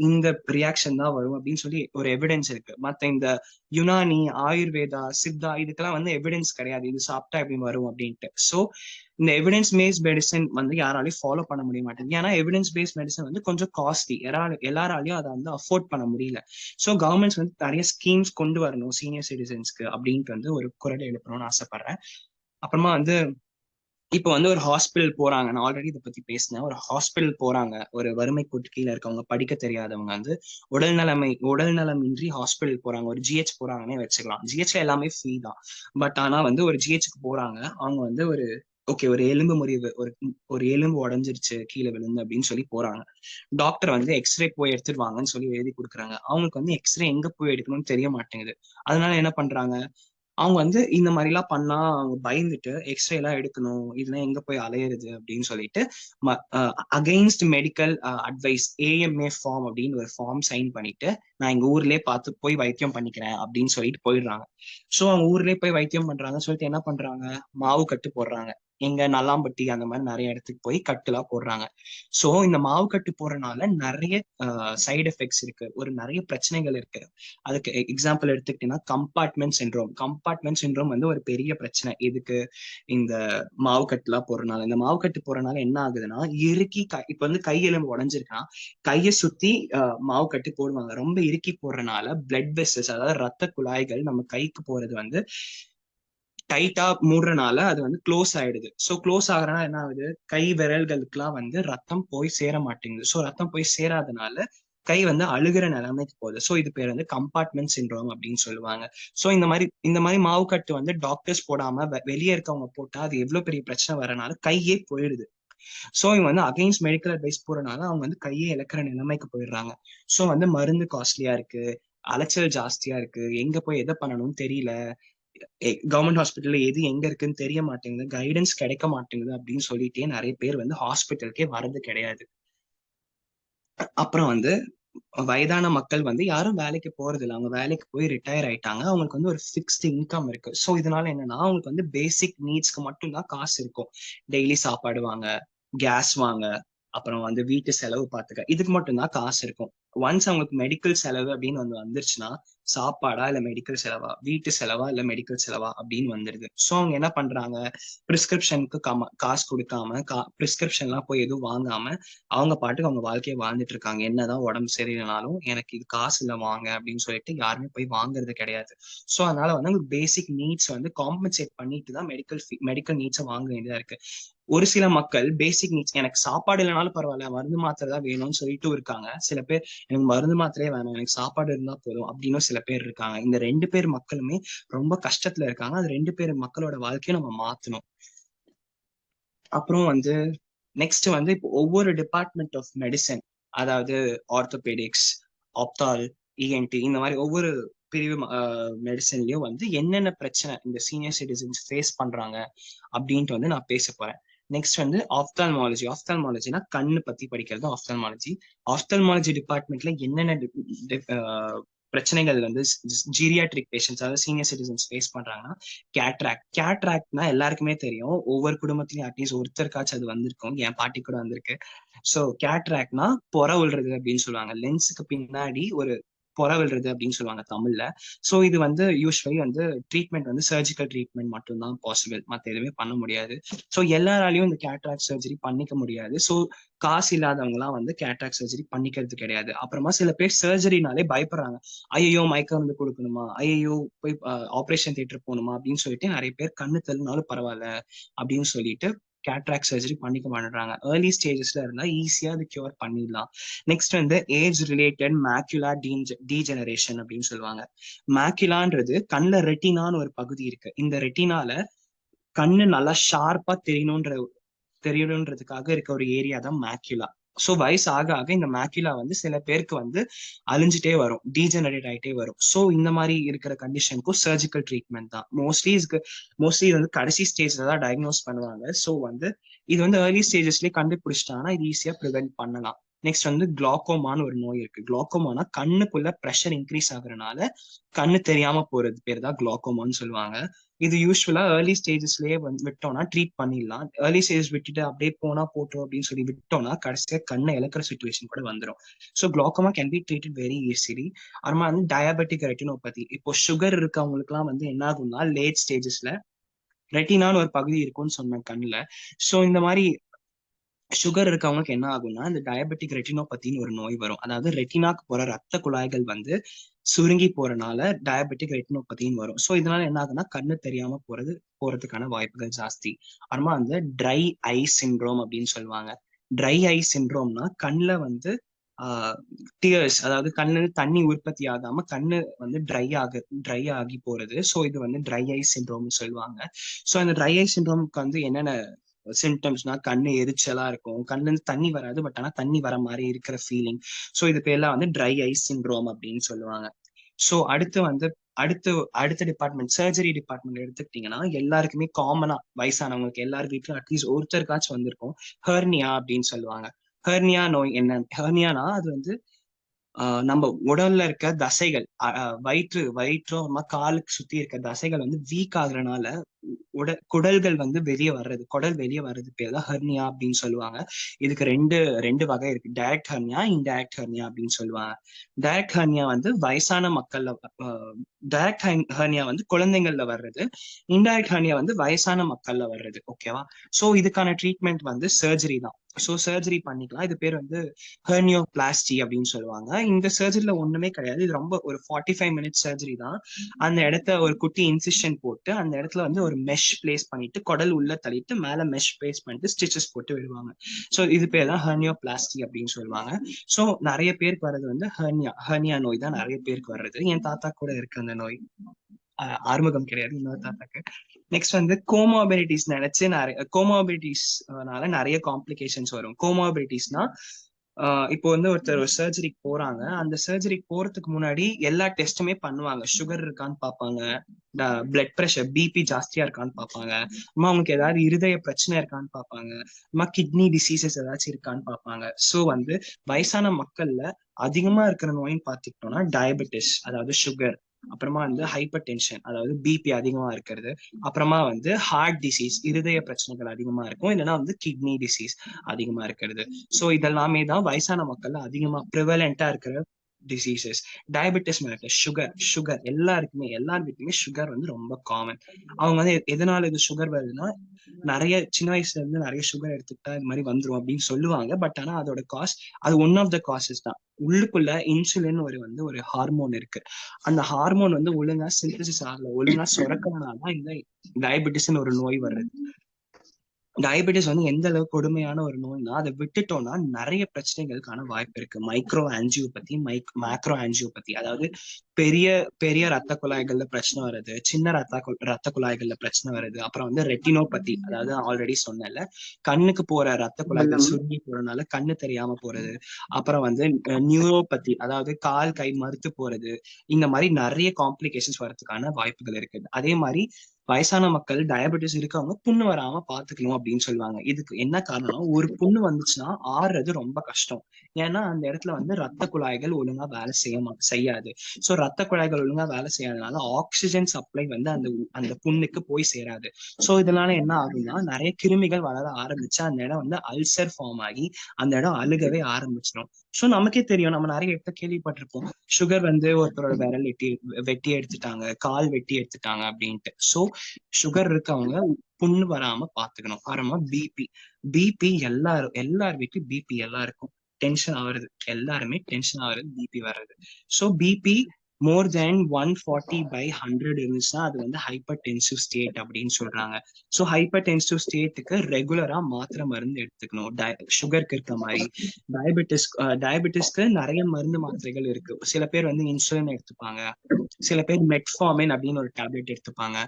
இந்த ரியாக்ஷன் தான் வரும் அப்படின்னு சொல்லி ஒரு எவிடன்ஸ் இருக்கு. மத்த இந்த யுனானி, ஆயுர்வேதா, சித்தா இதுக்கெல்லாம் வந்து எவிடன்ஸ் கிடையாது, இது சாப்பிட்டா எப்படி வரும் அப்படின்ட்டு. ஸோ இந்த எவிடன்ஸ் பேஸ்ட் மெடிசன் வந்து யாராலையும் ஃபாலோ பண்ண முடிய மாட்டேங்குது. ஏன்னா எவிடன்ஸ் பேஸ்ட் மெடிசன் வந்து கொஞ்சம் காஸ்ட்லி, எல்லாராலையும் அதை வந்து அஃபோர்ட் பண்ண முடியல. ஸோ கவர்மெண்ட்ஸ் வந்து நிறைய ஸ்கீம்ஸ் கொண்டு வரணும் சீனியர் சிட்டிசன்ஸ்க்கு அப்படின்ட்டு வந்து ஒரு குரல் எழுப்பணும்னு ஆசைப்படுறேன். அப்புறமா வந்து இப்போ வந்து ஒரு ஹாஸ்பிட்டல் போறாங்க, நான் ஆல்ரெடி இதை பத்தி பேசினேன். ஒரு ஹாஸ்பிட்டல் போறாங்க, ஒரு வறுமை கோட்டு கீழே இருக்கவங்க, படிக்க தெரியாதவங்க வந்து உடல் நலம் இன்றி ஹாஸ்பிட்டல் போறாங்க, ஒரு ஜிஹெச் போறாங்கன்னே வச்சுக்கலாம். ஜிஹெச்ல எல்லாமே ஃப்ரீ தான். பட் ஆனா வந்து ஒரு ஜிஹெச்சுக்கு போறாங்க, அவங்க வந்து ஒரு எலும்பு முறிவு, ஒரு எலும்பு உடஞ்சிருச்சு கீழே விழுந்து அப்படின்னு சொல்லி போறாங்க. டாக்டர் வந்து எக்ஸ்ரே போய் எடுத்துட்டு வாங்கன்னு சொல்லி எழுதி கொடுக்குறாங்க. அவங்களுக்கு வந்து எக்ஸ்ரே எங்க போய் எடுக்கணும்னு தெரிய மாட்டேங்குது. அதனால என்ன பண்றாங்க, அவங்க வந்து இந்த மாதிரி எல்லாம் பண்ணா அவங்க பயந்துட்டு எக்ஸ்ரே எல்லாம் எடுக்கணும், இதெல்லாம் எங்க போய் அலையிறது அப்படின்னு சொல்லிட்டு against medical advice AMA form அப்படின்னு ஒரு ஃபார்ம் சைன் பண்ணிட்டு நான் எங்க ஊர்லயே பார்த்து போய் வைத்தியம் பண்ணிக்கிறேன் அப்படின்னு சொல்லிட்டு போயிடுறாங்க. ஸோ அவங்க ஊர்லயே போய் வைத்தியம் பண்றாங்கன்னு சொல்லிட்டு என்ன பண்றாங்க, மாவு கட்டு போடுறாங்க. எங்க நல்லாம்பட்டி அந்த மாதிரி நிறைய இடத்துக்கு போய் கட்டுலாம் போடுறாங்க. ஸோ இந்த மாவு கட்டு போடுறதுனால நிறைய சைடு எஃபெக்ட்ஸ் இருக்கு, நிறைய பிரச்சனைகள் இருக்கு. அதுக்கு எக்ஸாம்பிள் எடுத்துக்கிட்டீங்கன்னா கம்பார்ட்மெண்ட் சிண்ட்ரோம் வந்து ஒரு பெரிய பிரச்சனை. இதுக்கு இந்த மாவுக்கட்டுலாம் போறதுனால, இந்த மாவுக்கட்டு போறதுனால என்ன ஆகுதுன்னா, இறுக்கி இப்ப வந்து கை எலும்பு உடஞ்சிருக்குன்னா கையை சுத்தி மாவுக்கட்டு போடுவாங்க. ரொம்ப இறுக்கி போடுறதுனால பிளட் வெசல்ஸ், அதாவது ரத்த குழாய்கள் நம்ம கைக்கு போறது வந்து டைட்டா மூடுறனால அது வந்து க்ளோஸ் ஆயிடுது. ஸோ க்ளோஸ் ஆகுறதுனால என்ன ஆகுது, கை விரல்களுக்குலாம் வந்து ரத்தம் போய் சேர மாட்டேங்குது. ஸோ ரத்தம் போய் சேராதனால கை வந்து அழுகிற நிலைமைக்கு போகுது. ஸோ இது பேர் வந்து கம்பார்ட்மெண்ட் சிண்ட்ரோம் அப்படின்னு சொல்லுவாங்க. ஸோ இந்த மாதிரி மாவுக்கட்டு வந்து டாக்டர்ஸ் போடாம வெளியே இருக்கவங்க போட்டா அது எவ்வளவு பெரிய பிரச்சனை வரனால கையே போயிடுது. ஸோ இவங்க வந்து அகைன்ஸ்ட் மெடிக்கல் அட்வைஸ் போறதுனால அவங்க வந்து கையே இழக்கிற நிலைமைக்கு போயிடுறாங்க. ஸோ வந்து மருந்து காஸ்ட்லியா இருக்கு, அலைச்சல் ஜாஸ்தியா இருக்கு, எங்க போய் எதை பண்ணணும்னு தெரியல, கவர்மெண்ட் ஹாஸ்பிட்டல்ல எது எங்க இருக்குன்னு தெரிய மாட்டேங்குது, கைடன்ஸ் கிடைக்க மாட்டேங்குது அப்படின்னு சொல்லிட்டே நிறைய பேர் வந்து ஹாஸ்பிட்டலுக்கே வர்றது கிடையாது. அப்புறம் வந்து வயதான மக்கள் வந்து யாரும் வேலைக்கு போறது இல்லை, அவங்க வேலைக்கு போய் ரிட்டையர் ஆயிட்டாங்க, அவங்களுக்கு வந்து ஒரு ஃபிக்ஸ்டு இன்கம் இருக்கு. ஸோ இதனால என்னன்னா அவங்களுக்கு வந்து பேசிக் நீட்ஸ்க்கு மட்டும்தான் காசு இருக்கும். டெய்லி சாப்பாடு வாங்க, கேஸ் வாங்க, அப்புறம் வந்து வீட்டு செலவு பார்த்துக்க, இதுக்கு மட்டும்தான் காசு இருக்கும். ஒன்ஸ் அவங்களுக்கு மெடிக்கல் செலவு அப்படின்னு வந்துருச்சுன்னா சாப்பாடா இல்ல மெடிக்கல் செலவா, வீட்டு செலவா இல்ல மெடிக்கல் செலவா அப்படின்னு வந்துருது. ஸோ அவங்க என்ன பண்றாங்க, பிரிஸ்கிரிப்ஷனுக்கு காசு கொடுக்காம, பிரிஸ்கிரிப்ஷன் எல்லாம் போய் எதுவும் வாங்காம அவங்க பாட்டுக்கு அவங்க வாழ்க்கையை வாழ்ந்துட்டு இருக்காங்க. என்னதான் உடம்பு சரியில்லைனாலும் எனக்கு இது காசு இல்லை வாங்க அப்படின்னு சொல்லிட்டு யாருமே போய் வாங்குறது கிடையாது. ஸோ அதனால வந்து உங்களுக்கு பேசிக் நீட்ஸ் வந்து காம்பன்சேட் பண்ணிட்டு தான் மெடிக்கல் நீட்ஸை வாங்க வேண்டியதா இருக்கு. ஒரு சில மக்கள் பேசிக் நீட்ஸ், எனக்கு சாப்பாடு இல்லைனாலும் பரவாயில்ல, மருந்து மாத்திரை தான் வேணும்னு சொல்லிட்டு இருக்காங்க. சில பேர் எனக்கு மருந்து மாத்திரையே வேணும், எனக்கு சாப்பாடு இருந்தா போதும் அப்படின்னு சில சில பேர் இருக்காங்க. இந்த 2 பேர் மக்களுமே ரொம்ப கஷ்டத்துல இருக்காங்க. அது 2 பேர் மக்களோட வாழ்க்கையை நம்ம மாத்தணும். அப்புறம் வந்து நெக்ஸ்ட் வந்து இப்போ ஒவ்வொரு டிபார்ட்மெண்ட் ஆஃப் மெடிசன், அதாவது ஆர்த்தோபெடிக்ஸ், ஆப்தால், இஎன்டி, இந்த மாதிரி ஒவ்வொரு பிரிவு மெடிசன்லயும் வந்து என்னென்ன பிரச்சனை இந்த சீனியர் சிட்டிசன்ஸ் ஃபேஸ் பண்றாங்க அப்படின்ட்டு வந்து நான் பேச போறேன். நெக்ஸ்ட் வந்து ஆப்தால்மாலஜி. ஆப்தால்மாலஜினா கண்ணு பத்தி படிக்கிறது ஆப்தால்மாலஜி. ஆப்தால்மாலஜி டிபார்ட்மெண்ட்ல என்னென்ன பிரச்சனைகள் வந்து ஜீரியாட்ரிக் பேஷன்ஸ், அதாவது சீனியர் சிட்டிசன்ஸ் ஃபேஸ் பண்றாங்கன்னா, கேட்ராக்ட். கேட்ராக்ட்னா எல்லாருக்குமே தெரியும், ஒவ்வொரு குடும்பத்திலயும் அட்லீஸ்ட் ஒருத்தருக்காச்சும் அது வந்திருக்கும். என் பாட்டி கூட வந்திருக்கு. ஸோ கேட்ராக்ட்னா பொற விழுறது அப்படின்னு சொல்லுவாங்க. லென்ஸுக்கு பின்னாடி ஒரு பொற விழுறது அப்படின்னு சொல்லுவாங்க தமிழ்ல. ஸோ இது வந்து யூஸ்வலி வந்து ட்ரீட்மெண்ட் வந்து சர்ஜிக்கல் ட்ரீட்மெண்ட் மட்டும்தான் பாசிபிள், மற்ற எதுவுமே பண்ண முடியாது. ஸோ எல்லாராலையும் இந்த கேட்ராக்ட் சர்ஜரி பண்ணிக்க முடியாது. ஸோ காசு இல்லாதவங்க எல்லாம் வந்து கேட்ராக்ட் சர்ஜரி பண்ணிக்கிறது கிடையாது. அப்புறமா சில பேர் சர்ஜரினாலே பயப்படுறாங்க. ஐயோ மயக்கம் வந்து கொடுக்கணுமா, ஐயோ போய் ஆப்ரேஷன் தியேட்டர் போகணுமா அப்படின்னு சொல்லிட்டு நிறைய பேர் கண்ணு தள்ளினாலும் பரவாயில்ல அப்படின்னு சொல்லிட்டு கேட்ராக்ட் சர்ஜரி பண்ணிக்க மாட்டேறாங்க. ஏர்லி ஸ்டேஜஸ்ல இருந்தா ஈஸியா அது கியூர் பண்ணிடலாம். நெக்ஸ்ட் வந்து ஏஜ் ரிலேட்டட் மேக்குலா டீஜெனரேஷன் அப்படின்னு சொல்லுவாங்க. மேக்குலான்றது கண்ணுல ரெட்டினான்னு ஒரு பகுதி இருக்கு. இந்த ரெட்டினால கண்ணு நல்லா ஷார்ப்பா தெரியணுன்றதுக்காக இருக்க ஒரு ஏரியா தான் மேக்குலா. ஸோ வயசு ஆக ஆக இந்த மேக்குலா வந்து சில பேருக்கு வந்து அழிஞ்சிட்டே வரும், டீஜெனரேட் ஆகிட்டே வரும். ஸோ இந்த மாதிரி இருக்கிற கண்டிஷனுக்கும் சர்ஜிக்கல் ட்ரீட்மெண்ட் தான் மோஸ்ட்லி வந்து கடைசி ஸ்டேஜ்ல தான் டயக்னோஸ் பண்ணுவாங்க. ஸோ வந்து இது வந்து ஏர்லி ஸ்டேஜஸ்லேயே கண்டுபிடிச்சிட்டாங்கன்னா இது ஈஸியா ப்ரிவென்ட் பண்ணலாம். நெக்ஸ்ட் வந்து குளாக்கோமான்னு ஒரு நோய் இருக்கு. குளாக்கோமானா கண்ணுக்குள்ள ப்ரெஷர் இன்க்ரீஸ் ஆகுறதுனால கண்ணு தெரியாம போறது பேர் தான் குளாக்கோமான்னு சொல்லுவாங்க. இது யூஸ்வலா ஏர்லி ஸ்டேஜஸ்லயே வந்து விட்டோம்னா ட்ரீட் பண்ணிடலாம். ஏர்லி ஸ்டேஜ் விட்டுட்டு அப்படியே போனா போட்டோம் அப்படின்னு சொல்லி விட்டோம்னா கடைசியா கண்ணை இழக்கிற சுச்சுவேஷன் கூட வந்துடும். So குளாக்கோமா can be treated very easily. அப்புறமா வந்து டயபெட்டிக் ரெட்டினோபதி. இப்போ சுகர் இருக்கவங்களுக்கு எல்லாம் வந்து என்ன ஆகும்னா லேட் ஸ்டேஜஸ்ல ரெட்டினான்னு ஒரு பகுதி இருக்கும்னு சொன்னேன் கண்ணுல. ஸோ இந்த மாதிரி சுகர் இருக்கவங்களுக்கு என்ன ஆகும்னா இந்த டயபெட்டிக் ரெட்டினோபத்தின்னு ஒரு நோய் வரும். அதாவது ரெட்டினாக்கு போற ரத்த குழாய்கள் வந்து சுருங்கி போறனால டயபெட்டிக் ரெட்டினோபத்தின்னு வரும். ஸோ இதனால என்ன ஆகுதுன்னா கண்ணு தெரியாம போறதுக்கான வாய்ப்புகள் ஜாஸ்தி. அப்புறமா வந்து ட்ரை ஐ சிண்ட்ரோம் அப்படின்னு சொல்லுவாங்க. ட்ரை ஐ சிண்ட்ரோம்னா கண்ணுல வந்து டியர்ஸ், அதாவது கண்ணு தண்ணி உற்பத்தி ஆகாம கண்ணு வந்து ட்ரை ஆகி போறது. ஸோ இது வந்து ட்ரை ஐ சிண்ட்ரோம்னு சொல்லுவாங்க. ஸோ அந்த ட்ரை ஐ சிண்ட்ரோமுக்கு வந்து என்னென்ன சிம்டம்ஸ்னா கண்ணு எரிச்சலா இருக்கும், கண்ணுல இருந்து தண்ணி வராது, பட் ஆனா தண்ணி வர மாதிரி இருக்கிற ஃபீலிங். ஸோ இது பேர்லாம் வந்து ட்ரை ஐ சிண்ட்ரோம் அப்படின்னு சொல்லுவாங்க. ஸோ அடுத்த டிபார்ட்மெண்ட் சர்ஜரி டிபார்ட்மெண்ட் எடுத்துக்கிட்டீங்கன்னா எல்லாருக்குமே காமனா வயசானவங்களுக்கு எல்லார் வீட்லயும் அட்லீஸ்ட் ஒருத்தருக்காச்சும் வந்திருக்கும். ஹெர்னியா அப்படின்னு சொல்லுவாங்க. ஹெர்னியா நோய் என்ன? ஹெர்னியானா அது வந்து நம்ம உடல்ல இருக்க தசைகள், வயிற்றும் காலுக்கு சுத்தி இருக்க தசைகள் வந்து வீக் ஆகுறதுனால குடல் வெளியே வர்றது பேர் தான் ஹெர்னியா அப்படின்னு சொல்லுவாங்க. இதுக்கு ரெண்டு வகை இருக்கு. டைரக்ட் ஹெர்னியா, இன்டைரக்ட் ஹெர்னியா அப்படின்னு சொல்லுவாங்க. டைரக்ட் ஹெர்னியா வந்து வயசான மக்கள்ல, டைரக்ட் ஹெர்னியா வந்து குழந்தைங்கள்ல வர்றது, இன்டைரக்ட் ஹெர்னியா வந்து வயசான மக்கள்ல வர்றது. ஓகேவா? சோ இதுக்கான ட்ரீட்மெண்ட் வந்து சர்ஜரி தான். ஸோ சர்ஜரி பண்ணிக்கலாம். இது பேர் வந்து ஹெர்னியோபிளாஸ்டி அப்படின்னு சொல்லுவாங்க. இந்த சர்ஜரியில ஒண்ணுமே கிடையாது. இது ரொம்ப ஒரு 45 மினிட்ஸ் சர்ஜரி தான். அந்த இடத்த ஒரு குட்டி இன்சிஷன் போட்டு அந்த இடத்துல வந்து ஒரு மெஷ் பிளேஸ் பண்ணிட்டு குடல் உள்ள தள்ளிட்டு மேல மெஷ் பிளேஸ் பண்ணிட்டு ஸ்டிச்சஸ் போட்டு விடுவாங்க. ஸோ இது பேர் தான் ஹெர்னியோபிளாஸ்டி அப்படின்னு சொல்லுவாங்க. ஸோ நிறைய பேருக்கு வர்றது வந்து ஹெர்னியா நோய் தான் நிறைய பேருக்கு வர்றது. என் தாத்தா கூட இருக்கு அந்த நோய். ஆறுமுகம் கிடையாது, இன்னொரு தாத்தாக்கு. நெக்ஸ்ட் வந்து கோமாபிலிட்டிஸ் நினைச்சு கோமாபிலிட்டிஸ்னால நிறைய காம்ப்ளிகேஷன்ஸ் வரும். கோமாபிலிட்டிஸ்னா இப்போ வந்து ஒருத்தர் ஒரு சர்ஜரிக்கு போறாங்க. அந்த சர்ஜரிக்கு போறதுக்கு முன்னாடி எல்லா டெஸ்ட்டுமே பண்ணுவாங்க. சுகர் இருக்கான்னு பார்ப்பாங்க, பிளட் பிரஷர் பிபி ஜாஸ்தியா இருக்கான்னு பார்ப்பாங்க, அவங்களுக்கு ஏதாவது இருதய பிரச்சனை இருக்கான்னு பார்ப்பாங்க, கிட்னி டிசீசஸ் ஏதாச்சும் இருக்கான்னு பார்ப்பாங்க. ஸோ வந்து வயசான மக்கள்ல அதிகமா இருக்கிற நோயின்னு பார்த்துக்கிட்டோம்னா டயபெட்டிஸ், அதாவது சுகர், அப்புறமா வந்து ஹைப்பர் டென்ஷன், அதாவது பிபி அதிகமா இருக்கிறது, அப்புறமா வந்து ஹார்ட் டிசீஸ், இருதய பிரச்சனைகள் அதிகமா இருக்கும், இல்லைன்னா வந்து கிட்னி டிசீஸ் அதிகமா இருக்கிறது. ஸோ இதெல்லாமே தான் வயசான மக்கள்ல அதிகமா ப்ரிவலண்டா இருக்கிற டிசீசஸ். டயபெட்டிஸ் சுகர் எல்லார் வீட்லயுமே சுகர் வந்து ரொம்ப காமன். அவங்க வந்து எதனால இது சுகர் வருதுன்னா நிறைய சின்ன வயசுல இருந்து நிறைய சுகர் எடுத்துக்கிட்டா இது மாதிரி வந்துரும் அப்படின்னு சொல்லுவாங்க. பட் ஆனா அதோட காஸ், அது ஒன் ஆஃப் த காசஸ் தான். உள்ளுக்குள்ள இன்சுலின் ஒரு ஹார்மோன் இருக்கு. அந்த ஹார்மோன் வந்து ஒழுங்கா சிந்தசிஸ் ஆகல, ஒழுங்கா சுரக்கிறதுனால தான் இந்த டயபெட்டிஸ்ன்னு ஒரு நோய் வருது. டயபெட்டிஸ் வந்து எந்த அளவுக்கு கொடுமையான ஒரு நோய்னா, அதை விட்டுட்டோம்னா நிறைய பிரச்சனைகளுக்கான வாய்ப்பு இருக்கு. மைக்ரோ ஆஞ்சியோபதி, மேக்ரோ ஆஞ்சியோபதி, அதாவது பெரிய பெரிய ரத்த குழாய்கள்ல பிரச்சனை வருது, சின்ன ரத்த குழாய்கள்ல பிரச்சனை வருது. அப்புறம் வந்து ரெட்டினோபதி, அதாவது ஆல்ரெடி சொன்னேன்ல, கண்ணுக்கு போற ரத்த குழாய்கள் சுருங்கி போறதுனால கண்ணு தெரியாம போறது. அப்புறம் வந்து நியூரோபதி, அதாவது கால் கை மறுத்து போறது. இந்த மாதிரி நிறைய காம்ப்ளிகேஷன்ஸ் வரதுக்கான வாய்ப்புகள் இருக்குது. அதே மாதிரி வயசான மக்கள் டயபெட்டிஸ் இருக்கவங்க புண்ணு வராம பாத்துக்கணும் அப்படின்னு சொல்லுவாங்க. இதுக்கு என்ன காரணம்னா, ஒரு புண்ணு வந்துச்சுன்னா ஆறுறது ரொம்ப கஷ்டம். ஏன்னா அந்த இடத்துல வந்து ரத்த குழாய்கள் ஒழுங்கா வேலை செய்யாது. சோ ரத்த குழாய்கள் ஒழுங்கா வேலை செய்யாதனால ஆக்சிஜன் சப்ளை வந்து அந்த புண்ணுக்கு போய் சேராது. சோ இதனால என்ன ஆகும்னா, நிறைய கிருமிகள் வளர ஆரம்பிச்சு அந்த இடம் வந்து அல்சர் ஃபார்ம் ஆகி அந்த இடம் அழுகவே ஆரம்பிச்சிடும். சோ நமக்கே தெரியும், நம்ம நிறைய இடத்த கேள்விப்பட்டிருப்போம், சுகர் வந்து ஒருத்தரோட விரல் வெட்டி எடுத்துட்டாங்க, கால் வெட்டி எடுத்துட்டாங்க அப்படின்ட்டு. சோ சுகர் இருக்கவங்க புண்ணு வராம பாத்துக்கணும். அப்புறமா பிபி எல்லார் வீட்லயும் பிபி எல்லாருக்கும் டென்ஷன் ஆகுறது, எல்லாருமே டென்ஷன் ஆகுறது, பிபி வர்றது. சோ பிபி மோர் தென் 140/100 இருந்துச்சுன்னா அது வந்து ஹைப்பர் டென்சிவ் ஸ்டேட் அப்படின்னு சொல்றாங்க. சோ ஹைப்பர் டென்சிவ் ஸ்டேட்டுக்கு ரெகுலரா மாத்திரை மருந்து எடுத்துக்கணும். சுகருக்கு இருக்க மாதிரி டயபெட்டிஸ்க்கு நிறைய மருந்து மாத்திரைகள் இருக்கு. சில பேர் வந்து இன்சுலின் எடுத்துப்பாங்க, சில பேர் மெட்ஃபார்மின் அப்படின்னு ஒரு டேப்லெட் எடுத்துப்பாங்க,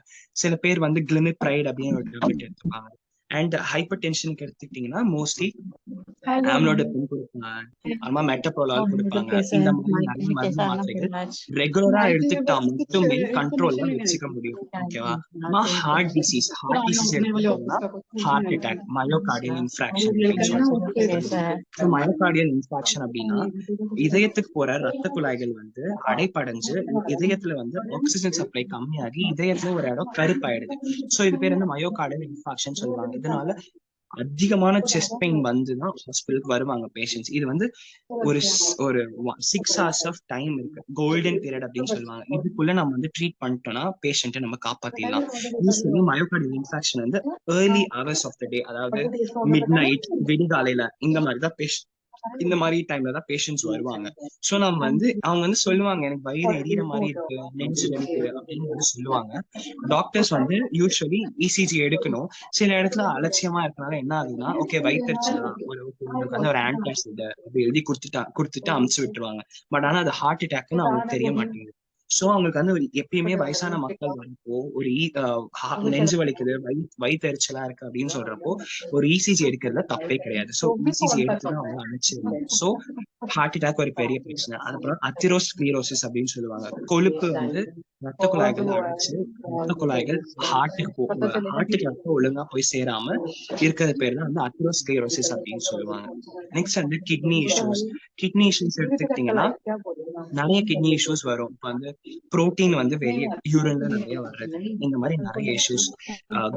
சில பேர் வந்து கிளிமிப்ரைட் அப்படின்னு ஒரு டேப்லெட் எடுத்துப்பாங்க. அண்ட் ஹைப்பர் டென்ஷனுக்கு எடுத்துக்கிட்டீங்கன்னா மோஸ்ட்லி ஆம்லோடெபின் கொடுப்பாங்க, அப்புறமா மெட்டப்ரோலால் கொடுப்பாங்க. இந்த மாதிரி நிறைய மருந்து மாத்திரைகள் ரெகுலரா எடுத்துக்கிட்டா மட்டுமே கண்ட்ரோல்ல வச்சுக்க முடியும். ஓகேவா? ஹார்ட் டிசீஸ் எடுத்துக்கிட்டோம்னா ஹார்ட் அட்டாக், மயோகார்டியல் இன்ஃப்ராக்ஷன் அப்படின்னு சொல்லிட்டு. மயோகார்டியல் இன்ஃப்ராக்ஷன் அப்படின்னா இதயத்துக்கு போற ரத்த குழாய்கள் வந்து அடைப்படைஞ்சு இதயத்துல வந்து ஆக்சிஜன் சப்ளை கம்மியாகி இதயத்துல ஒரு இடம் கருப்பாயிடுது. சோ இது பேர் வந்து மயோகார்டியல் இன்ஃப்ராக்ஷன் சொல்லுவாங்க. இதனால அதிகமான செஸ்ட் பெயின் வந்துதான் ஹாஸ்பிட்டலுக்கு வருவாங்க பேஷண்ட்ஸ். இது வந்து ஒரு 6 hours ஆஃப் டைம் இருக்கு, கோல்டன் பீரியட் அப்படின்னு சொல்லுவாங்க. இதுக்குள்ள நம்ம வந்து ட்ரீட் பண்ணிட்டோம்னா பேஷண்ட்டை நம்ம காப்பாத்திடலாம். யூஸ்வலி மயோகார்டியல் இன்ஃபாக்ஷன் வந்து ஏர்லி ஹவர்ஸ் ஆஃப் த டே, அதாவது மிட் நைட், விடிகாலையில இந்த மாதிரி டைம்ல தான் பேஷண்ட்ஸ் வருவாங்க. சோ நம்ம வந்து அவங்க வந்து சொல்லுவாங்க, எனக்கு வயிறு எரியற மாதிரி இருக்கு, நெஞ்சு இருக்கு அப்படின்னு வந்து சொல்லுவாங்க. டாக்டர்ஸ் வந்து யூஸ்வலி இசிஜி எடுக்கணும். சில இடத்துல அலட்சியமா இருக்கனால என்ன ஆகுதுன்னா, ஓகே வயிற்றுச்சலா உங்களுக்கு வந்து ஒரு ஆன்டாசிட் அப்படி எழுதி கொடுத்துட்டு அமுச்சு விட்டுருவாங்க. பட் ஆனா அது ஹார்ட் அட்டாக்னு அவங்களுக்கு தெரிய மாட்டேங்குது. சோ அவங்களுக்கு வந்து எப்பயுமே வயசான மக்கள் வரப்போ ஒரு நெஞ்சு வலிக்குது, வயிற்றுச்சலா இருக்கு அப்படின்னு சொல்றப்போ ஒரு இசிஜி எடுக்கிறதுல தப்பே கிடையாது. சோ இசிஜி எடுத்துதான் அவங்க அனுப்பிச்சிருவாங்க. சோ ஹார்ட் அட்டாக் ஒரு பெரிய பிரச்சனை. அதுக்கப்புறம் அத்திரோஸ்க்ளீரோசிஸ் அப்படின்னு சொல்லுவாங்க. கொழுப்பு வந்து ரத்த குழாய்கள் அடைச்சு ரத்த குழாய்கள் ஹார்ட்டுக்கு ரத்தம் ஒழுங்கா போய் சேராம இருக்கிறது பேர் தான் வந்து அத்திரோஸ்க்ளீரோசிஸ் அப்படின்னு சொல்லுவாங்க. நெக்ஸ்ட் வந்து கிட்னி இஷ்யூஸ் எடுத்துக்கிட்டீங்கன்னா நிறைய கிட்னி இஷ்யூஸ் வரும். இப்ப வந்து புரோட்டீன் வந்து வெளியே யூரின்ல நிறைய வர்றது, இந்த மாதிரி நிறைய இஷ்யூஸ்.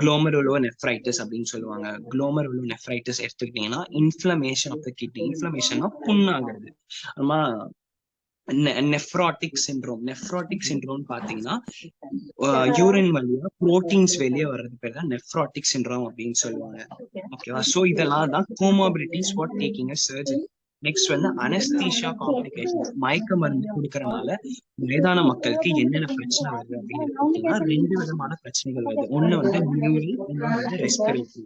குளோமருலோ நெஃப்ரைட்டிஸ் அப்படின்னு சொல்லுவாங்க. குளோமருலோ நெஃப்ரைட்டிஸ் எடுத்துக்கிட்டீங்கன்னா இன்ஃப்ளமேஷன் ஆஃப் த கிட்னி. இன்ஃப்ளமேஷன்னா புண்ணாகிறது. ஆமா, நெஃப்ராட்டிக் சிண்ட்ரோம் பாத்தீங்கன்னா யூரின் வழியா புரோட்டீன்ஸ் வெளியே வர்றது பேர் தான் நெஃப்ராட்டிக் சிண்ட்ரோம் அப்படின்னு சொல்லுவாங்க. ஓகேவா? சோ இதெல்லாம் தான் கோமாபிலிட்டிஸ் for taking a surgery. Next வந்து அனஸ்தீஷியா காம்ப்ளிகேஷன்ஸ். மயக்க மருந்து கொடுக்கறதுனால வயதான மக்களுக்கு என்னென்ன பிரச்சனை வருது அப்படின்னு எடுத்துக்கிட்டீங்கன்னா 2 விதமான பிரச்சனைகள் வருது. ஒண்ணு வந்து நியூரல், இன்னொன்னு வந்து ரெஸ்பிரேட்டரி.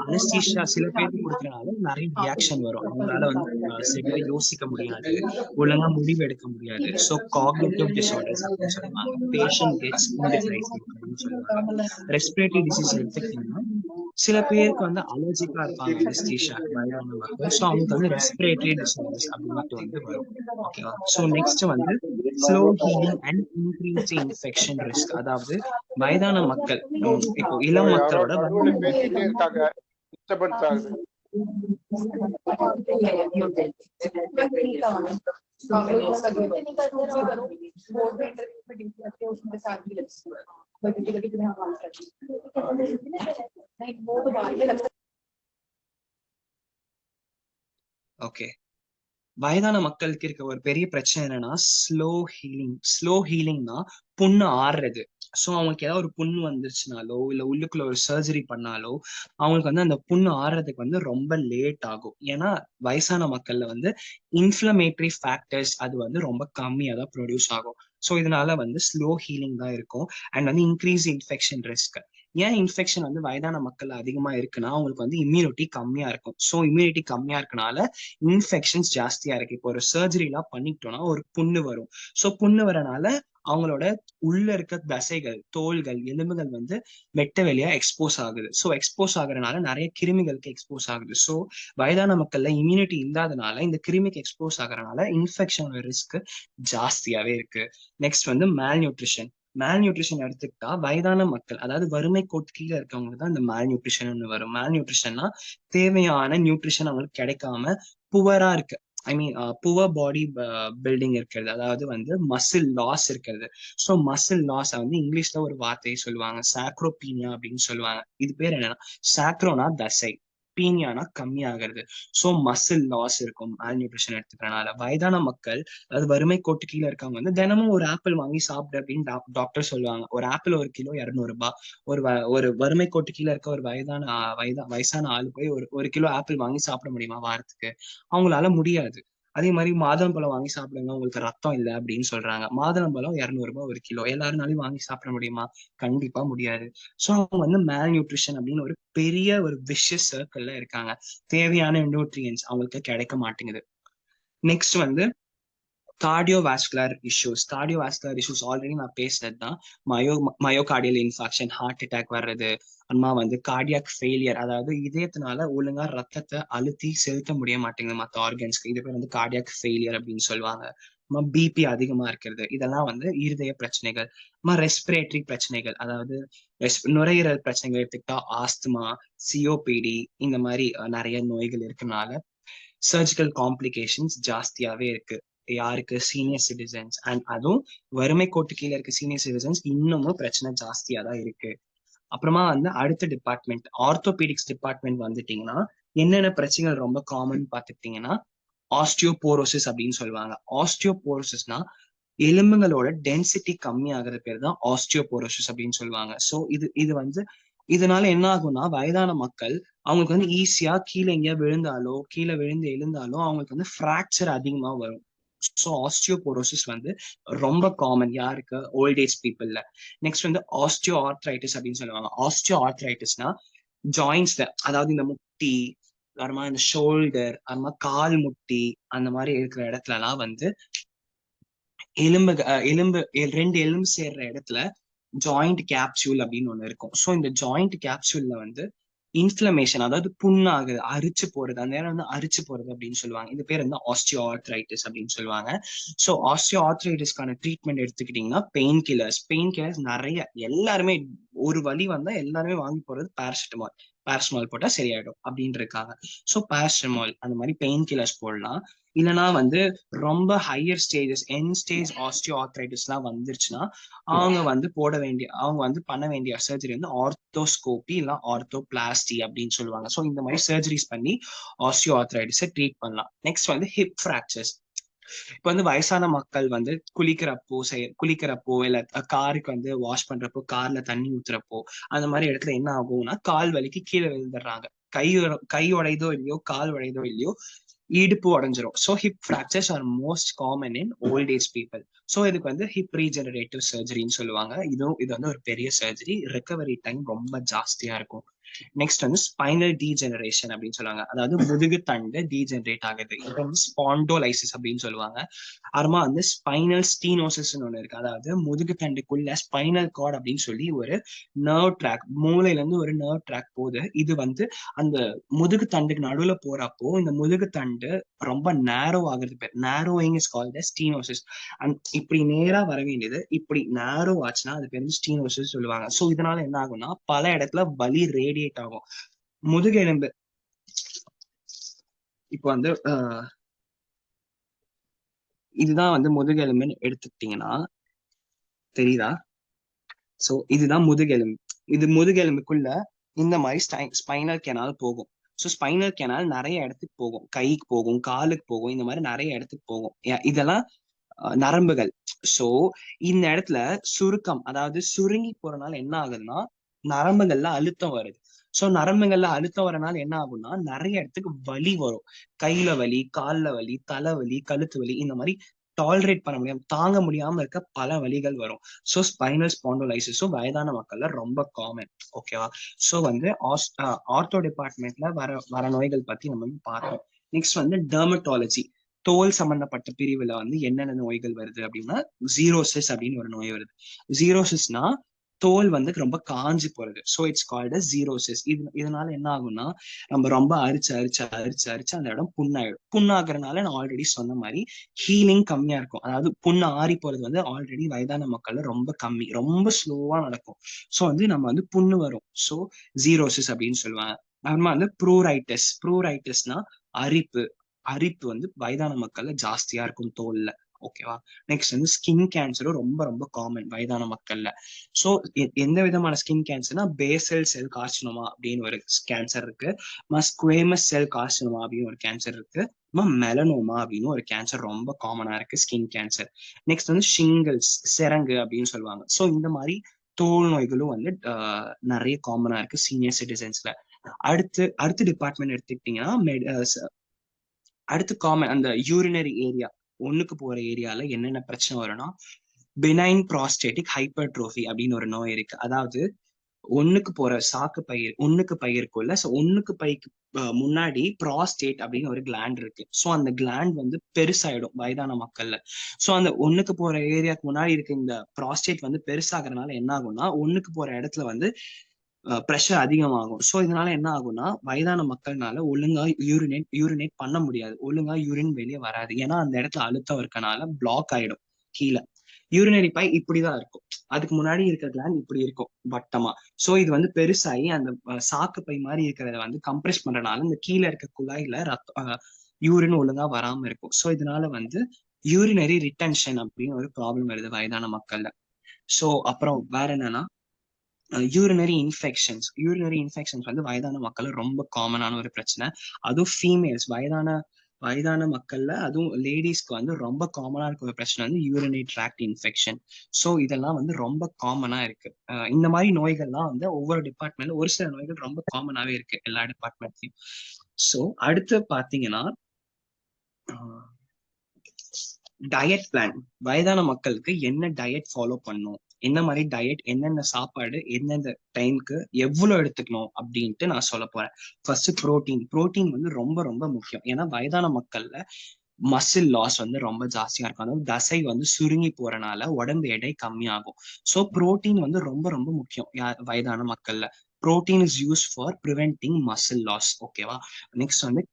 அனஸ்தீஷியா சில பேருக்கு கொடுக்கறதுனால நிறைய ரியாக்ஷன் வரும். அவங்களால வந்து சரியா யோசிக்க முடியாது, ஒழுங்கா முடிவு எடுக்க முடியாது. சோ காக்னிட்டிவ் டிசார்டர்ஸ் அப்படின்னு சொல்லுவாங்க. பேஷண்ட் கெட்ஸ் இன்டிசைசிவ் அப்படின்னு சொல்லுவாங்க. ரெஸ்பிரேட்டரி டிசீஸ் எடுத்துக்கிட்டீங்கன்னா சில பேருக்கு வந்து அலர்ஜிக்கா இருப்பாங்க அனஸ்தீஷியா, வயதான மக்கள். ஸோ அவங்களுக்கு வந்து ரெஸ்பிரேட்டரி டிசார்டர்ஸ் அப்படின்ட்டு வந்து வரும். ஓகேவா? ஸோ நெக்ஸ்ட் வந்து slow healing and increase infection risk. அதாவது வயதான மக்கள் இப்போ இளம் மக்களோட பேசிட்டே இருக்காங்க, டிஸ்டர்பன்ஸ் ஆகுது. ஓகே, வயதான மக்களுக்கு இருக்க ஒரு பெரிய பிரச்சனை என்னன்னா ஸ்லோ ஹீலிங்னா புண்ணு ஆறுறது. சோ அவங்களுக்கு ஏதாவது ஒரு புண்ணு வந்துருச்சுனாலோ இல்ல உள்ளுக்குள்ள ஒரு சர்ஜரி பண்ணாலோ அவங்களுக்கு வந்து அந்த புண்ணு ஆறுறதுக்கு வந்து ரொம்ப லேட் ஆகும். ஏன்னா வயசான மக்கள்ல வந்து இன்ஃப்ளமேட்டரி ஃபேக்டர்ஸ் அது வந்து ரொம்ப கம்மியா தான் ப்ரொடியூஸ் ஆகும். ஸோ இதனால வந்து ஸ்லோ ஹீலிங் தான் இருக்கும். அண்ட் வந்து இன்க்ரீஸ் இன்ஃபெக்ஷன் ரிஸ்க். ஏன் இன்ஃபெக்ஷன் வந்து வயதான மக்கள் அதிகமா இருக்குன்னா அவங்களுக்கு வந்து இம்யூனிட்டி கம்மியா இருக்கும். ஸோ இம்யூனிட்டி கம்மியா இருக்கனால இன்ஃபெக்ஷன்ஸ் ஜாஸ்தியா இருக்கு. இப்போ ஒரு சர்ஜரி எல்லாம் பண்ணிட்டோம்னா ஒரு புண்ணு வரும். ஸோ புண்ணு வரனால அவங்களோட உள்ள இருக்க தசைகள், தோள்கள், எலும்புகள் வந்து வெட்ட வெளியா எக்ஸ்போஸ் ஆகுது. ஸோ எக்ஸ்போஸ் ஆகுறதுனால நிறைய கிருமிகளுக்கு எக்ஸ்போஸ் ஆகுது. ஸோ வயதான மக்கள்ல இம்யூனிட்டி இல்லாதனால இந்த கிருமிக்கு எக்ஸ்போஸ் ஆகுறதுனால இன்ஃபெக்ஷனோட ரிஸ்க் ஜாஸ்தியாவே இருக்கு. நெக்ஸ்ட் வந்து மேல் நியூட்ரிஷன். மேல் நியூட்ரிஷன் எடுத்துக்கிட்டா வயதான மக்கள், அதாவது வறுமை கோட்டு கீழே இருக்கவங்களுக்கு தான் இந்த மேல் நியூட்ரிஷன் வரும். மேல் நியூட்ரிஷன்னா தேவையான நியூட்ரிஷன் அவங்களுக்கு கிடைக்காம புவரா இருக்கு. ஐ மீன் புவர் பாடி பில்டிங் இருக்கிறது, அதாவது வந்து மசில் லாஸ் இருக்கிறது. ஸோ மசில் லாஸ் வந்து இங்கிலீஷ்ல ஒரு வார்த்தையை சொல்லுவாங்க, சாக்ரோபீனியா அப்படின்னு சொல்லுவாங்க. இது பேர் என்னன்னா, சாக்ரோனா தசை, பீனியானா கம்மியாகிறது. ஸோ மசில் லாஸ் இருக்கும் மேல் நியூட்ரிஷன் எடுத்துக்கிறனால. வயதான மக்கள், அதாவது வறுமை கோட்டு கீழே இருக்கவங்க வந்து தினமும் ஒரு ஆப்பிள் வாங்கி சாப்பிடு அப்படின்னு டாக்டர் சொல்லுவாங்க. ஒரு ஆப்பிள் ஒரு கிலோ 200 ரூபாய். ஒரு வறுமை கோட்டு கீழே இருக்க ஒரு வயசான ஆளு போய் ஒரு கிலோ ஆப்பிள் வாங்கி சாப்பிட முடியுமா வாரத்துக்கு? அவங்களால முடியாது. அதே மாதிரி மாதுளம்பழம் வாங்கி சாப்பிடுங்க, உங்களுக்கு ரத்தம் இல்லை அப்படின்னு சொல்றாங்க. மாதுளம்பழம் 200 ரூபாய் ஒரு கிலோ, எல்லாருனாலையும் வாங்கி சாப்பிட முடியுமா? கண்டிப்பா முடியாது. ஸோ அவங்க வந்து மேல் நியூட்ரிஷன் அப்படின்னு ஒரு பெரிய ஒரு விஷஸ் சர்க்கிள்ல இருக்காங்க. தேவையான நியூட்ரியன்ஸ் அவங்களுக்கு கிடைக்க மாட்டேங்குது. நெக்ஸ்ட் வந்து கார்டியோவாஸ்குலர் இஷ்யூஸ் ஆல்ரெடி நான் பேசுறது தான். மயோகார்டியல் இன்ஃபாக்ஷன், ஹார்ட் அட்டாக் வர்றது, அம்மா வந்து கார்டியாக் ஃபெயிலியர், அதாவது இதயத்தினால ஒழுங்கா ரத்தத்தை அழுத்தி செலுத்த முடிய மாட்டேங்குது மற்ற ஆர்கன்ஸ்க்கு. இது பேர் வந்து கார்டியாக் ஃபெயிலியர் அப்படின்னு சொல்லுவாங்க. பிபி அதிகமா இருக்கிறது, இதெல்லாம் வந்து இருதய பிரச்சனைகள். ரெஸ்பிரேட்டரி பிரச்சனைகள், அதாவது நுரையீரல் பிரச்சனைகள் எடுத்துக்கிட்டா ஆஸ்துமா, சிஓபிடி, இந்த மாதிரி நிறைய நோய்கள் இருக்கனால சர்ஜிக்கல் காம்ப்ளிகேஷன்ஸ் ஜாஸ்தியாவே இருக்கு. யாருக்கு? Senior citizens. அண்ட் அதுவும் வறுமை கோட்டு கீழே இருக்க சீனியர் சிட்டிசன்ஸ் இன்னமும் பிரச்சனை ஜாஸ்தியா தான் இருக்கு. அப்புறமா வந்து அடுத்த டிபார்ட்மெண்ட், ஆர்த்தோபீடிக்ஸ் டிபார்ட்மெண்ட் வந்துட்டீங்கன்னா என்னென்ன பிரச்சனைகள் ரொம்ப காமன் பார்த்துக்கிட்டீங்கன்னா, ஆஸ்டியோபோரோசிஸ் அப்படின்னு சொல்லுவாங்க. ஆஸ்டியோபோரோசிஸ்னா எலும்புகளோட டென்சிட்டி கம்மி ஆகிற பேர் தான் ஆஸ்டியோபோரோசிஸ் அப்படின்னு சொல்லுவாங்க. ஸோ இது வந்து இதனால என்ன ஆகும்னா, வயதான மக்கள் அவங்களுக்கு வந்து ஈஸியா கீழே எங்கேயா விழுந்தாலோ, கீழே விழுந்து எழுந்தாலோ அவங்களுக்கு வந்து ஃப்ராக்சர் அதிகமா வரும். ஸோ ஆஸ்டியோபோரோசிஸ் வந்து ரொம்ப காமன் யாருக்கு? ஓல்ட் ஏஜ் பீப்புள்ல. நெக்ஸ்ட் வந்து ஆஸ்டியோ ஆர்த்ரைட்டிஸ் அப்படின்னு சொல்லுவாங்க. ஆஸ்டியோ ஆர்த்ரைட்டிஸ்னா ஜாயின்ஸ்ல, அதாவது இந்த முட்டி, அப்புறமா இந்த ஷோல்டர், அப்புறமா கால் முட்டி, அந்த மாதிரி இருக்கிற இடத்துலலாம் வந்து எலும்பு 2 எலும்பு சேர்ற இடத்துல ஜாயிண்ட் கேப்சூல் அப்படின்னு ஒண்ணு இருக்கும். ஸோ இந்த ஜாயிண்ட் கேப்சூல்ல வந்து இன்ஃபிளமேஷன், அதாவது புண்ணாகுது, அரிச்சு போறது, அந்த நேரம் வந்து அரிச்சு போறது அப்படின்னு சொல்லுவாங்க. இது பேர் வந்து ஆஸ்டியோ ஆர்த்ரைட்டிஸ் அப்படின்னு சொல்லுவாங்க. ஸோ ஆஸ்டியோ ஆர்த்ரைட்டிஸ்க்கான ட்ரீட்மெண்ட் எடுத்துக்கிட்டீங்கன்னா பெயின் கில்லர்ஸ் நிறைய, எல்லாருமே ஒரு வலி வந்தா எல்லாருமே வாங்கி போறது பேராசிட்டமால் போட்டா சரியாயிடும் அப்படின்னு இருக்காங்க. ஸோ பேராசிட்டமால் அந்த மாதிரி பெயின் கில்லர்ஸ் போடலாம். இல்லைன்னா வந்து ரொம்ப ஹையர் ஸ்டேஜஸ், என் ஸ்டேஜ் ஆஸ்டியோ ஆர்த்ரைட்டிஸ் எல்லாம் வந்துருச்சுன்னா அவங்க வந்து பண்ண வேண்டிய சர்ஜரி வந்து ஆர்த்தோஸ்கோபி இல்ல ஆர்த்தோபிளாஸ்டி அப்படின்னு சொல்லுவாங்க. ஸோ இந்த மாதிரி சர்ஜரிஸ் பண்ணி ஆஸ்டியோ ஆர்த்ரைட்டிஸை ட்ரீட் பண்ணலாம். நெக்ஸ்ட் வந்து ஹிப் ஃப்ராக்சர்ஸ். இப்ப வந்து வயசான மக்கள் வந்து குளிக்கிறப்போ இல்ல காருக்கு வந்து வாஷ் பண்றப்போ, கார்ல தண்ணி ஊத்துறப்போ, அந்த மாதிரி இடத்துல என்ன ஆகும்னா கால் வலிக்கு கீழே விழுந்துடுறாங்க. கை உடையதோ இல்லையோ, கால் உடையதோ இல்லையோ, இடுப்பு உடஞ்சிரும். So hip fractures are most common in old age people. So இதுக்கு வந்து ஹிப் ரீஜெனரேட்டிவ் சர்ஜரின்னு சொல்லுவாங்க. இது வந்து ஒரு பெரிய சர்ஜரி, ரெக்கவரி டைம் ரொம்ப ஜாஸ்தியா இருக்கும். நெக்ஸ்ட் வந்து ஸ்பைனல் டீஜெனரேஷன் அப்படின்னு சொல்லுவாங்க, அதாவது முதுகு தண்டு டீஜெனரேட் ஆகுது. இது வந்து ஸ்பாண்டோலைசிஸ் அப்படின்னு சொல்லுவாங்க. அப்புறமா வந்து ஸ்பைனல் ஸ்டீனோசிஸ் ஒண்ணு இருக்கு, அதாவது முதுகு தண்டுக்குள்ள ஸ்பைனல் கார்டு அப்படின்னு சொல்லி ஒரு நர்வ் ட்ராக், மூளையில இருந்து ஒரு நர்வ் ட்ராக் போகுது. இது வந்து அந்த முதுகு தண்டுக்கு நடுவுல போறப்போ இந்த முதுகு தண்டு ரொம்ப நேரோ ஆகுறது பேர் narrowing is called stenosis. And இப்படி நேரா வர வேண்டியது இப்படி நேரோ ஆச்சுன்னா அது பேர் ஸ்டீனோசிஸ் சொல்லுவாங்க. ஸோ இதனால என்ன ஆகும்னா பல இடத்துல வலி ரேடியேட் ஆகும். முதுகெலும்பு இப்போ வந்து இதுதான் வந்து முதுகெலும்புன்னு எடுத்துக்கிட்டீங்கன்னா தெரியுதா? சோ இதுதான் முதுகெலும்பு. இது முதுகெலும்புக்குள்ள இந்த மாதிரி ஸ்பைனல் கெனால் போகும். ஸோ ஸ்பைனல் கெனால் நிறைய இடத்துக்கு போகும், கைக்கு போகும், காலுக்கு போகும், இந்த மாதிரி நிறைய இடத்துக்கு போகும். இதெல்லாம் நரம்புகள். சோ இந்த இடத்துல சுருக்கம், அதாவது சுருங்கி போறதுனால என்ன ஆகுதுன்னா நரம்புகள்ல அழுத்தம் வருது. சோ நரம்புகள்ல அழுத்தம் வரனால என்ன ஆகும்னா நிறைய இடத்துக்கு வலி வரும். கையில வலி, கால்ல வலி, தலைவலி, கழுத்து வலி, இந்த மாதிரி டாலரேட் பண்ண முடியாம தாங்க முடியாம இருக்க பல வலிகள் வரும். ஸோ ஸ்பைனல் ஸ்பாண்டோலைசிஸும் வயதான மக்கள்ல ரொம்ப காமன். ஓகேவா? ஸோ வந்து ஆர்த்தோ டிபார்ட்மெண்ட்ல வர நோய்கள் பத்தி நம்ம வந்து பார்த்தோம். நெக்ஸ்ட் வந்து டெர்மட்டாலஜி, தோல் சம்பந்தப்பட்ட பிரிவுல வந்து என்னென்ன நோய்கள் வருது அப்படின்னா ஜீரோசிஸ் அப்படின்னு ஒரு நோய் வருது. ஜீரோசிஸ்னா தோல் வந்து ரொம்ப காஞ்சி போறது. So it's called as xerosis. இதனால என்ன ஆகும்னா நம்ம ரொம்ப அரிச்சு அந்த இடம் புண்ணாயிடும். புண்ணாகிறதுனால நான் ஆல்ரெடி சொன்ன மாதிரி ஹீலிங் கம்மியா இருக்கும். அதாவது புண்ணு ஆறி போறது வந்து ஆல்ரெடி வயதான மக்கள்ல ரொம்ப கம்மி, ரொம்ப ஸ்லோவா நடக்கும். ஸோ வந்து நம்ம வந்து புண்ணு வரும். ஸோ ஜீரோசிஸ் அப்படின்னு சொல்லுவாங்க. அப்புறமா வந்து ப்ரூரைட்டிஸ்னா அரிப்பு. அரிப்பு வந்து வயதான மக்கள்ல ஜாஸ்தியா இருக்கும் தோல்ல. ஓகேவா? நெக்ஸ்ட் வந்து ஸ்கின் கேன்சரும் ரொம்ப ரொம்ப காமன் வயதான மக்கள்ல. ஸோ எந்த விதமான ஸ்கின் கேன்சர்னா பேசல் செல் கார்சினோமா அப்படின்னு ஒரு கேன்சர் இருக்கு, ஸ்குவேமஸ் செல் கார்சினோமா அப்படின்னு ஒரு கேன்சர் இருக்கு, மெலனோமா அப்படின்னு ஒரு கேன்சர் ரொம்ப காமனா இருக்கு ஸ்கின் கேன்சர். நெக்ஸ்ட் வந்து ஷிங்கிள்ஸ், சிரங்கு அப்படின்னு சொல்லுவாங்க. ஸோ இந்த மாதிரி தோல் நோய்களும் வந்து நிறைய காமனா இருக்கு சீனியர் சிட்டிசன்ஸ்ல. அடுத்த டிபார்ட்மெண்ட் எடுத்துக்கிட்டீங்கன்னா அடுத்து காமன் அந்த யூரினரி ஏரியா, ஒண்ணுக்கு போற ஏரியால என்னென்ன பிரச்சனை வரும்னா பினைன் ப்ராஸ்டேட்டிக் ஹைப்பர்ட்ரோஃபி அப்படின்னு ஒரு நோய் இருக்கு. அதாவது ஒண்ணுக்கு பை இருக்கும்ல, ஸோ ஒண்ணுக்கு பைக்கு முன்னாடி ப்ராஸ்டேட் அப்படின்னு ஒரு கிளாண்ட் இருக்கு. ஸோ அந்த கிளாண்ட் வந்து பெருசாயிடும் வயதான மக்கள்ல. ஸோ அந்த ஒண்ணுக்கு போற ஏரியாவுக்கு முன்னாடி இருக்க இந்த ப்ராஸ்டேட் வந்து பெருசாகிறதுனால என்ன ஆகும்னா ஒண்ணுக்கு போற இடத்துல வந்து ப்ரெஷர் அதிகமாகும். ஸோ இதனால என்ன ஆகும்னா வயதான மக்கள்னால ஒழுங்கா யூரினேட் பண்ண முடியாது, ஒழுங்கா யூரின் வெளியே வராது. ஏன்னா அந்த இடத்துல அழுத்தம் இருக்கனால பிளாக் ஆயிடும் கீழே. யூரினரி பை இப்படிதான் இருக்கும், அதுக்கு முன்னாடி இருக்கிற கிளாண்ட் இப்படி இருக்கும் வட்டமா. ஸோ இது வந்து பெருசாகி அந்த சாக்கு பை மாதிரி இருக்கிறத வந்து கம்ப்ரெஸ் பண்றதுனால இந்த கீழே இருக்க குழாயில யூரின் ஒழுங்கா வராம இருக்கும். ஸோ இதனால வந்து யூரினரி ரிட்டன்ஷன் அப்படின்னு ஒரு ப்ராப்ளம் வருது வயதான மக்கள்ல. ஸோ அப்புறம் வேற என்னன்னா யூரினரி இன்ஃபெக்ஷன்ஸ் வந்து வயதான மக்கள் ரொம்ப காமனான ஒரு பிரச்சனை. அதுவும் ஃபீமேல்ஸ் வயதான மக்கள்ல அதுவும் லேடிஸ்க்கு வந்து ரொம்ப காமனா இருக்க ஒரு பிரச்சனை வந்து யூரினரி ட்ராக்ட் இன்ஃபெக்ஷன். ஸோ இதெல்லாம் வந்து ரொம்ப காமனா இருக்கு. இந்த மாதிரி நோய்கள்லாம் வந்து ஒவ்வொரு டிபார்ட்மெண்ட்ல ஒரு சில நோய்கள் ரொம்ப காமனாவே இருக்கு எல்லா டிபார்ட்மெண்ட்லயும். ஸோ அடுத்து பாத்தீங்கன்னா டயட் பிளான், வயதான மக்களுக்கு என்ன டயட் ஃபாலோ பண்ணும், என்ன மாதிரி டயட், என்னென்ன சாப்பாடு எந்தெந்த டைமுக்கு எவ்வளவு எடுத்துக்கணும் அப்படின்ட்டு நான் சொல்ல போறேன். ஃபர்ஸ்ட் புரோட்டீன் வந்து ரொம்ப ரொம்ப முக்கியம். ஏன்னா வயதான மக்கள்ல மசில் லாஸ் வந்து ரொம்ப ஜாஸ்தியா இருக்கும். அதாவது தசை வந்து சுருங்கி போறனால உடம்பு எடை கம்மியாகும். ஸோ புரோட்டீன் வந்து ரொம்ப ரொம்ப முக்கியம் வயதான மக்கள்ல. Protein is use for preventing muscle loss. ஓகேவா? நெக்ஸ்ட் வந்து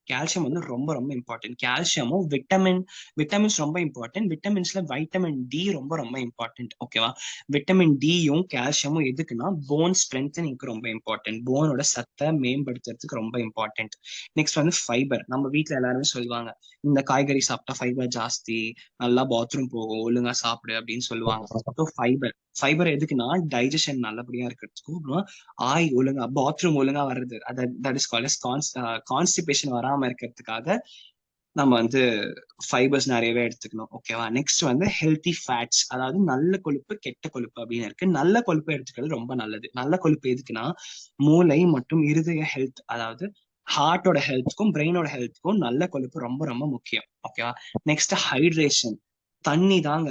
கால்சியம் வந்து ரொம்ப ரொம்ப இம்பார்ட்டன்ட். கால்சியமும் விட்டமின்ஸ் ரொம்ப இம்பார்ட்டன்ட். விட்டமின்ஸ்ல வைட்டமின் டி ரொம்ப ரொம்ப இம்பார்ட்டன்ட். ஓகேவா? விட்டமின் டியும் கால்சியமும் எதுக்குன்னா போன் ஸ்ட்ரென்தனிங்க்கு ரொம்ப இம்பார்ட்டன்ட், போனோட சத்தை மேம்படுத்துறதுக்கு ரொம்ப இம்பார்ட்டன்ட். நெக்ஸ்ட் வந்து ஃபைபர். நம்ம வீட்டுல எல்லாருமே சொல்லுவாங்க இந்த காய்கறி சாப்பிட்டா ஃபைபர் ஜாஸ்தி, நல்லா பாத்ரூம் போகும், ஒழுங்கா சாப்பிடு அப்படின்னு சொல்லுவாங்க. ஸோ ஃபைபர் எதுக்குன்னா டைஜஷன் நல்லபடியா இருக்கிறதுக்கும், ஒழுங்கா பாத்ரூம் ஒழுங்கா வர்றது, that is called as constipation வராம இருக்கிறதுக்காக நம்ம வந்து ஃபைபர்ஸ் நிறையவே எடுத்துக்கணும். ஓகேவா? நெக்ஸ்ட் வந்து ஹெல்தி ஃபேட்ஸ், அதாவது நல்ல கொழுப்பு கெட்ட கொழுப்பு அப்படின்னு இருக்கு. நல்ல கொழுப்பு எடுத்துக்கிறது ரொம்ப நல்லது. நல்ல கொழுப்பு எதுக்குன்னா மூளை மற்றும் இருதய ஹெல்த், அதாவது ஹார்ட்டோட ஹெல்த்துக்கும் பிரெயினோட ஹெல்த்துக்கும் நல்ல கொழுப்பு ரொம்ப ரொம்ப முக்கியம். ஓகேவா? Next hydration. தண்ணி தான்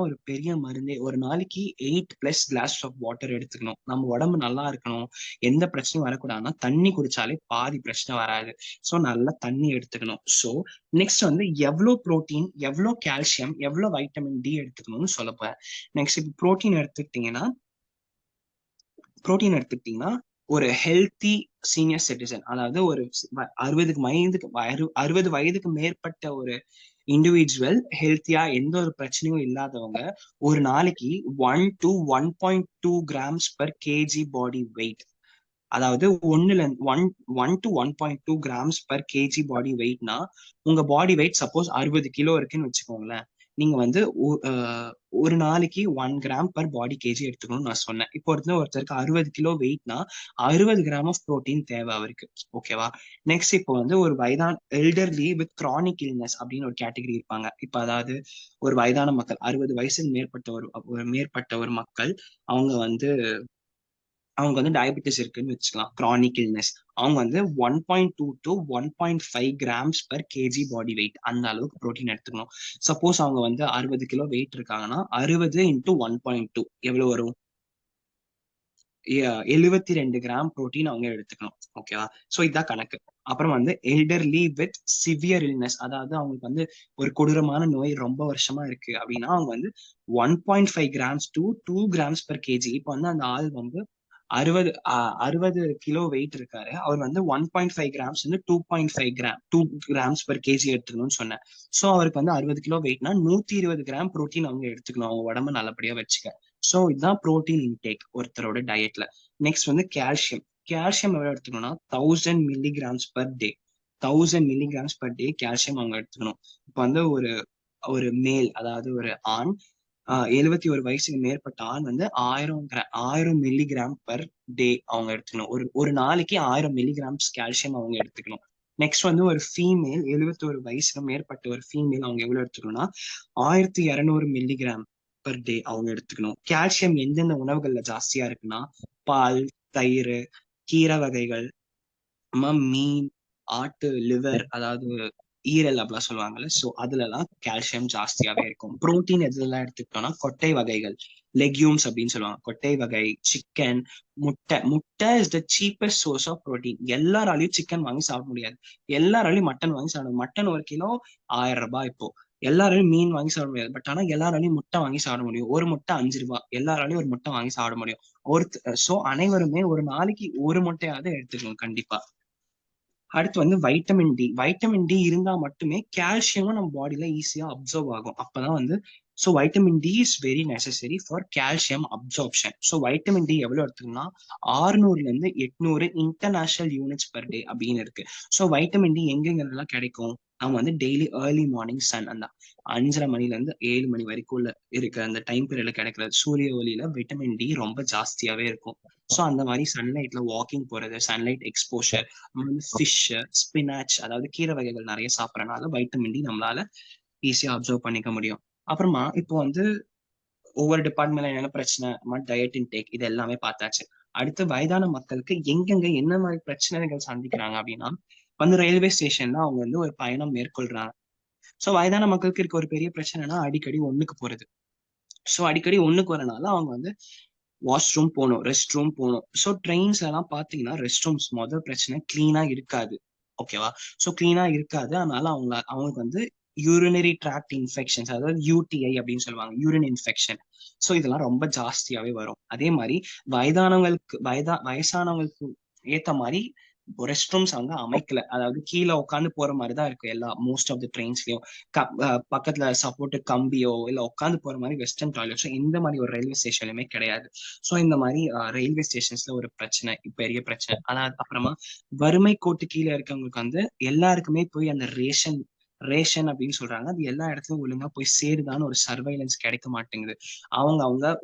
ஒரு பெரிய மருந்தே. ஒரு நாளைக்கு 8+ கிளாஸ் ஆஃப் வாட்டர் எடுத்துக்கணும். நம்ம உடம்பு நல்லா இருக்கணும், எந்த பிரச்சனையும் வரக்கூடாதுன்னா தண்ணி குடிச்சாலே பாதி பிரச்சனை வராது. ஸோ நல்லா தண்ணி எடுத்துக்கணும். ஸோ நெக்ஸ்ட் வந்து எவ்வளோ புரோட்டீன், எவ்வளோ கால்சியம், எவ்வளோ வைட்டமின் டி எடுத்துக்கணும்னு சொல்ல போறேன். நெக்ஸ்ட் இப்போ புரோட்டீன் எடுத்துக்கிட்டீங்கன்னா ஒரு ஹெல்த்தி சீனியர் சிட்டிசன், அதாவது ஒரு 60 வயதுக்கு மேற்பட்ட ஒரு இண்டிவிஜுவல் ஹெல்த்தியா எந்த ஒரு பிரச்சனையும் இல்லாதவங்க ஒரு நாளைக்கு 1 to 1.2 grams per kg body weight, அதாவது 1 to 1.2 கிராம்ஸ் per kg பாடி வெயிட்னா உங்க பாடி வெயிட் சப்போஸ் 60 கிலோ இருக்குன்னு வச்சுக்கோங்களேன், நீங்க வந்து ஒரு நாளைக்கு 1 கிராம் per பாடி கேஜி எடுத்துக்கணும்னு நான் சொன்னேன். இப்போ ஒருத்தருக்கு 60 கிலோ வெயிட்னா 60 கிராம் ஆஃப் புரோட்டீன் தேவை அவருக்கு. ஓகேவா? நெக்ஸ்ட் இப்போ வந்து ஒரு வயதான எல்டர்லி வித் கிரானிக் இல்னஸ் அப்படின்னு ஒரு கேட்டகரி இருப்பாங்க. இப்போ அதாவது ஒரு வயதான மக்கள் 60 வயசுக்கு மேற்பட்ட ஒரு மக்கள், அவங்க வந்து அவங்க வந்து டயபெட்டிஸ் இருக்குன்னு வச்சுக்கலாம், கிரானிக் இல்னஸ். அவங்க வந்து 1.2 to 1.5 grams per kg body weight அந்த அளவுக்கு ப்ரோட்டீன் எடுத்துக்கணும். சப்போஸ் அவங்க வந்து 60 கிலோ வெயிட் இருக்காங்கன்னா 60 into 1.2 எவ்வளவு வரும்? 72 கிராம் ப்ரோட்டீன் அவங்க எடுத்துக்கணும். ஓகேவா? சோ இதான் கணக்கு. அப்புறம் வந்து எல்டர்லி வித் சிவியர் இல்னஸ், அதாவது அவங்களுக்கு வந்து ஒரு கொடூரமான நோய் ரொம்ப வருஷமா இருக்கு அப்படின்னா அவங்க வந்து 1.5 grams to 2 grams per kg. இப்போ வந்து அந்த ஆள் வந்து 60 கிலோ வெயிட் இருக்காரு, அவர் வந்து 1.5 கிராம்ஸ் வந்து 2 கிராம்ஸ் per kg எடுத்துக்கணும்னு சொன்னேன். சோ அவருக்கு வந்து 60 கிலோ வெயிட்னா 120 கிராம் ப்ரோட்டீன் அவங்க எடுத்துக்கணும், அவங்க உடம்ப நல்லபடியா வச்சுக்க. சோ இதுதான் ப்ரோட்டீன் இன்டேக் ஒருத்தரோட டயட்ல. நெக்ஸ்ட் வந்து கால்சியம். கால்சியம் எவ்வளவு எடுத்துக்கணும்னா 1000 milligrams per day. 1000 milligrams per day calcium அவங்க எடுத்துக்கணும். இப்போ வந்து ஒரு ஒரு மேல், அதாவது ஒரு ஆண் 71 வயசுக்கு மேற்பட்ட ஆண் வந்து 1000 மில்லிகிராம் per day அவங்க எடுத்துக்கணும். ஒரு நாளைக்கு 1000 மில்லிகிராம்ஸ் கால்சியம் அவங்க எடுத்துக்கணும். நெக்ஸ்ட் வந்து ஒரு ஃபீமேல் 71 வயசுக்கு மேற்பட்ட ஒரு ஃபீமேல் அவங்க எவ்வளவு எடுத்துக்கணும்னா 1200 மில்லிகிராம் per day அவங்க எடுத்துக்கணும். கால்சியம் எந்தெந்த உணவுகள்ல ஜாஸ்தியா இருக்குன்னா பால், தயிர், கீரை வகைகள், மீன், ஆட்டு லிவர், அதாவது ஈரல் அப்படிலாம் சொல்லுவாங்கல்ல, சோ அதுல எல்லாம் கால்சியம் ஜாஸ்தியாவே இருக்கும். புரோட்டீன் எதுலாம் எடுத்துக்கிட்டோம்னா கொட்டை வகைகள், லெக்யூம்ஸ் அப்படின்னு சொல்லுவாங்க, கொட்டை வகை, சிக்கன், முட்டை. முட்டை is the cheapest source of protein. எல்லாராலையும் சிக்கன் வாங்கி சாப்பிட முடியாது, எல்லாராலையும் மட்டன் வாங்கி சாப்பிட. மட்டன் ஒரு கிலோ 1000 ரூபாய். இப்போ எல்லாராலையும் மீன் வாங்கி சாப்பிட முடியாது, பட் ஆனா எல்லாராலையும் முட்டை வாங்கி சாப்பிட முடியும். ஒரு முட்டை 5 ரூபாய், எல்லாராலையும் ஒரு முட்டை வாங்கி சாப்பிட முடியும். சோ அனைவருமே ஒரு நாளைக்கு ஒரு முட்டையாவது எடுத்துக்கணும் கண்டிப்பா. அடுத்து வந்து வைட்டமின் டி. வைட்டமின் டி இருந்தா மட்டுமே கால்சியமும் நம்ம பாடியில ஈஸியா அப்சர்வ் ஆகும். அப்பதான் வந்து so vitamin D is very necessary for calcium absorption. So vitamin D எவ்வளவு எடுத்துக்கணும்னா 600ல இருந்து 800 இன்டர்நேஷனல் யூனிட்ஸ் per day அப்படின்னு இருக்கு. ஸோ வைட்டமின் டி எங்கெங்கெல்லாம் கிடைக்கும்? நம்ம வந்து டெய்லி ஏர்லி மார்னிங் சன், அந்த 5:30 மணில இருந்து 7 மணி வரைக்கும் இருக்கிற அந்த டைம் பீரியட்ல கிடைக்கிற சூரிய ஒளியில வைட்டமின் டி ரொம்ப ஜாஸ்தியாவே இருக்கும். ஸோ அந்த மாதிரி சன்லைட்ல வாக்கிங் போறது, சன்லைட் எக்ஸ்போஷர், ஃபிஷ், ஸ்பினாச், அதாவது கீரை வகைகள் நிறைய சாப்பிடறதுனால வைட்டமின் டி நம்மளால ஈஸியா அப்சர்வ் பண்ணிக்க முடியும். அப்புறமா இப்போ வந்து ஒவ்வொரு டிபார்ட்மெண்ட்ல என்னென்ன பிரச்சனை, டயட் இன்டேக், இது எல்லாமே பார்த்தாச்சு. அடுத்து வயதான மக்களுக்கு எங்கெங்க என்ன மாதிரி பிரச்சனைகள் சந்திக்கிறாங்க அப்படின்னா வந்து ரயில்வே ஸ்டேஷன்ல அவங்க வந்து ஒரு பயணம் மேற்கொள்றாங்க. சோ வயதான மக்களுக்கு இருக்க ஒரு பெரிய பிரச்சனைனா அடிக்கடி ஒண்ணுக்கு போறது. சோ அடிக்கடி ஒண்ணுக்கு வரனால அவங்க வந்து வாஷ்ரூம் போகணும், ரெஸ்ட் ரூம் போகணும். ஸோ ட்ரெயின்ஸ்ல எல்லாம் பாத்தீங்கன்னா ரெஸ்ட் ரூம்ஸ் முதல் பிரச்சனை கிளீனா இருக்காது. ஓகேவா? ஸோ கிளீனா இருக்காது, அதனால அவங்களுக்கு வந்து யூரினரி ட்ராக்ட் இன்ஃபெக்ஷன்ஸ், அதாவது யூடிஐ அப்படின்னு சொல்லுவாங்க, யூரின் இன்ஃபெக்ஷன். ஸோ இதெல்லாம் ரொம்ப ஜாஸ்தியாவே வரும். அதே மாதிரி வயசானவங்களுக்கு ஏத்த மாதிரி ரெஸ்ட் ரூம்ஸ் அவங்க அமைக்கல, அதாவது கீழே உட்காந்து போற மாதிரிதான் இருக்கு எல்லா மோஸ்ட் ஆஃப் த ட்ரெயின்ஸ்லயும். பக்கத்துல சப்போர்ட் கம்பியோ இல்ல உட்காந்து போற மாதிரி வெஸ்டர்ன் டாய்லெட்ஸோ இந்த மாதிரி ஒரு ரயில்வே ஸ்டேஷன்லயுமே கிடையாது. ஸோ இந்த மாதிரி ரயில்வே ஸ்டேஷன்ஸ்ல ஒரு பிரச்சனை, பெரிய பிரச்சனை. அதாவது அப்புறமா வறுமை கோட்டு கீழே இருக்கவங்களுக்கு வந்து எல்லாருக்குமே போய் அந்த ரேஷன் அப்படின்னு சொல்றாங்க, அது எல்லா இடத்துலயும் ஒழுங்கா போய் சேருதான்னு ஒரு சர்வைலன்ஸ் கிடைக்க மாட்டேங்குது. அவங்க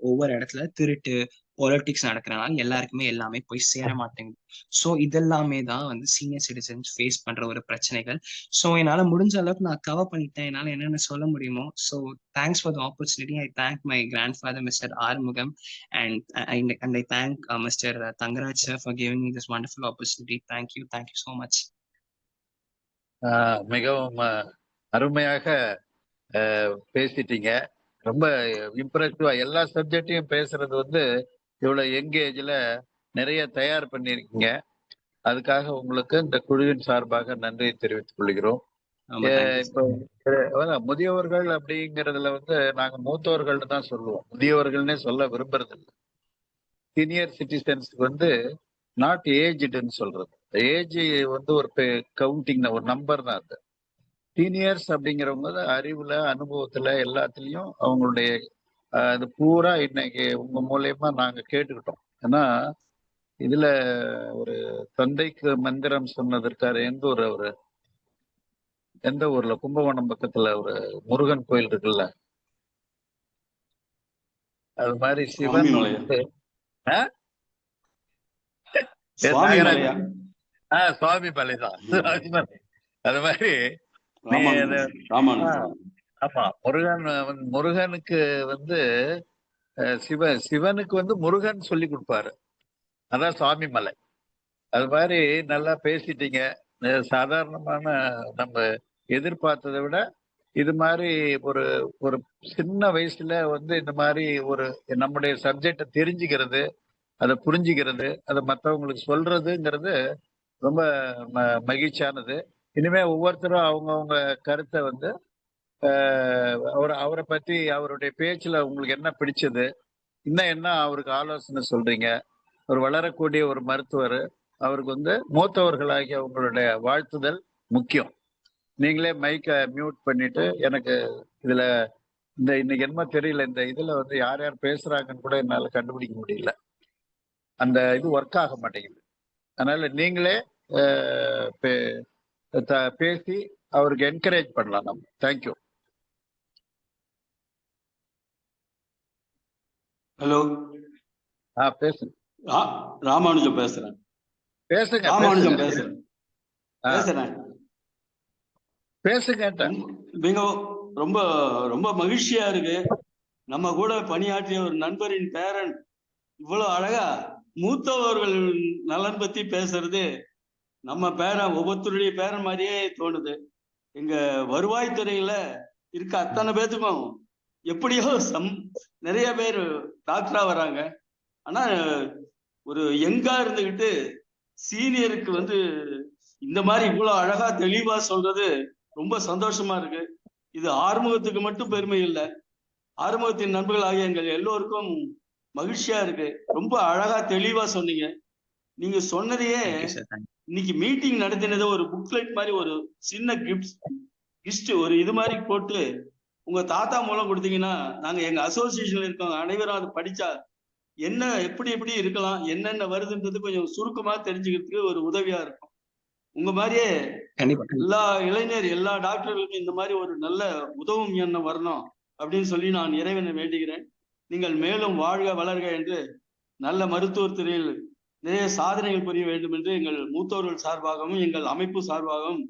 ஒவ்வொரு இடத்துல திருட்டு பாலிடிக்ஸ் நடக்கிறனால எல்லாருக்குமே எல்லாமே போய் சேர மாட்டேங்குது. ஸோ இதெல்லாமே தான் வந்து சீனியர் சிட்டிசன்ஸ் ஃபேஸ் பண்ற ஒரு பிரச்சனைகள். ஸோ என்னால முடிஞ்ச அளவுக்கு நான் கவர் பண்ணிட்டேன், என்னால என்னென்ன சொல்ல முடியுமோ. So thanks for the opportunity. I thank my grandfather mister Arumugam and I thank Mr. Tangaraj sir for giving me this wonderful opportunity. Thank you so much. மிகவும் அருமையாக பேசிட்டீங்க. ரொம்ப இம்ப்ரெசிவா எல்லா சப்ஜெக்டையும் பேசுறது வந்து இவ்வளவு யங் ஏஜ்ல நிறைய தயார் பண்ணிருக்கீங்க. அதுக்காக உங்களுக்கு இந்த குழுவின் சார்பாக நன்றி தெரிவித்துக் கொள்கிறோம். இப்போ முதியவர்கள் அப்படிங்கறதுல வந்து நாங்க மூத்தவர்கள் தான் சொல்லுவோம், முதியவர்கள்னே சொல்ல விரும்புறது இல்லை. சீனியர் சிட்டிசன்ஸ்க்கு வந்து நாட் ஏஜ்டுன்னு சொல்றது. ஏஜ் வந்து ஒரு கவுண்டிங், ஒரு நம்பர் தான் அது. சீனியர்ஸ் அப்படிங்கிறவங்க அறிவுல, அனுபவத்துல, எல்லாத்துலயும் அவங்களுடைய அது பூரா இன்னைக்கு உங்க மூலியமா நாங்க கேட்டுக்கிட்டோம். ஏன்னா இதுல ஒரு தந்தைக்கு மந்திரம் சொன்னதற்காரு. எந்த ஊர்ல, கும்பகோணம் பக்கத்துல ஒரு முருகன் கோயில் இருக்குல்ல, அது மாதிரி சிவன் வந்து சுவாமி மலைதான். அது மாதிரி ஆமா, முருகனுக்கு வந்து சிவனுக்கு வந்து முருகன் சொல்லி கொடுப்பாரு. அதான் சுவாமி மலை. அது மாதிரி நல்லா பேசிட்டீங்க. சாதாரணமான நம்ம எதிர்பார்த்ததை விட இது மாதிரி ஒரு ஒரு சின்ன வயசுல வந்து இந்த மாதிரி ஒரு நம்முடைய சப்ஜெக்டை தெரிஞ்சுக்கிறது, அதை புரிஞ்சுக்கிறது, அதை மற்றவங்களுக்கு சொல்றதுங்கிறது ரொம்ப மகிழ்ச்சியானது. இனிமே ஒவ்வொருத்தரும் அவங்கவுங்க கருத்தை வந்து அவரை பத்தி அவருடைய பேச்சுல உங்களுக்கு என்ன பிடிச்சது, இன்னும் என்ன அவருக்கு ஆலோசனை சொல்றீங்க. ஒரு வளரக்கூடிய ஒரு மருத்துவர், அவருக்கு வந்து மூத்தவர்களாகிய உங்களுடைய வாழ்த்துதல் முக்கியம். நீங்களே மைக்கை மியூட் பண்ணிட்டு, எனக்கு இதுல இன்னைக்கு என்ன தெரியல, இந்த இதுல வந்து யார் யார் பேசுறாங்கன்னு கூட என்னால கண்டுபிடிக்க முடியல. அந்த இது ஒர்க் ஆக மாட்டேங்குது. அதனால நீங்களே பேசி அவருக்கு என்கரேஜ் பண்ணலாம் நம்ம. தேங்க்யூ. ஹலோ, பேசுங்க. ராமானுஜம் பேசுறேன். பேசுங்க. ராமானுஜம் பேசுறேன். பேசுங்க. மிக ரொம்ப ரொம்ப மகிழ்ச்சியா இருக்கு. நம்ம கூட பணியாற்றிய ஒரு நண்பரின் பேரன் இவ்வளவு அழகா மூத்தவர்கள் நலன் பத்தி பேசுறது நம்ம பேரன், ஒவ்வொருத்தருடைய பேரன் மாதிரியே தோணுது. எங்க வருவாய்த்துறையில இருக்க அத்தனை பேத்துக்கும் எப்படியோ நிறைய பேர் டாக்டரா வராங்க. ஆனா ஒரு யங்கா இருந்துகிட்டு சீனியருக்கு வந்து இந்த மாதிரி இவ்வளவு அழகா தெளிவா சொல்றது ரொம்ப சந்தோஷமா இருக்கு. இது ஆறுமுகத்துக்கு மட்டும் பெருமை இல்லை, ஆறுமுகத்தின் நண்பர்கள் ஆகிய எங்கள் எல்லோருக்கும் மகிழ்ச்சியா இருக்கு. ரொம்ப அழகா தெளிவா சொன்னீங்க. நீங்க சொன்னதையே இன்னைக்கு மீட்டிங் நடத்தினது ஒரு புக்லெட் மாதிரி ஒரு சின்ன கிஃப்ட் ஒரு இது மாதிரி போட்டு உங்க தாத்தா மூலம் கொடுத்தீங்கன்னா நாங்க எங்க அசோசியேஷன்ல இருக்கோங்க அனைவரும் அதை படிச்சா என்ன எப்படி எப்படி இருக்கலாம், என்னென்ன வருதுன்றது கொஞ்சம் சுருக்கமா தெரிஞ்சுக்கிறதுக்கு ஒரு உதவியா இருக்கும். உங்க மாதிரியே எல்லா இளைஞர் எல்லா டாக்டர்களுக்கும் இந்த மாதிரி ஒரு நல்ல உதவும் எண்ணம் வரணும் அப்படின்னு சொல்லி நான் இறைவனை வேண்டுகிறேன். நீங்கள் மேலும் வாழ்க வளர்க என்று நல்ல மருத்துவத் துறையில் நிறைய சாதனைகள் புரிய வேண்டும் என்று எங்கள் மூத்தோர்கள் சார்பாகவும் எங்கள் அமைப்பு சார்பாகவும்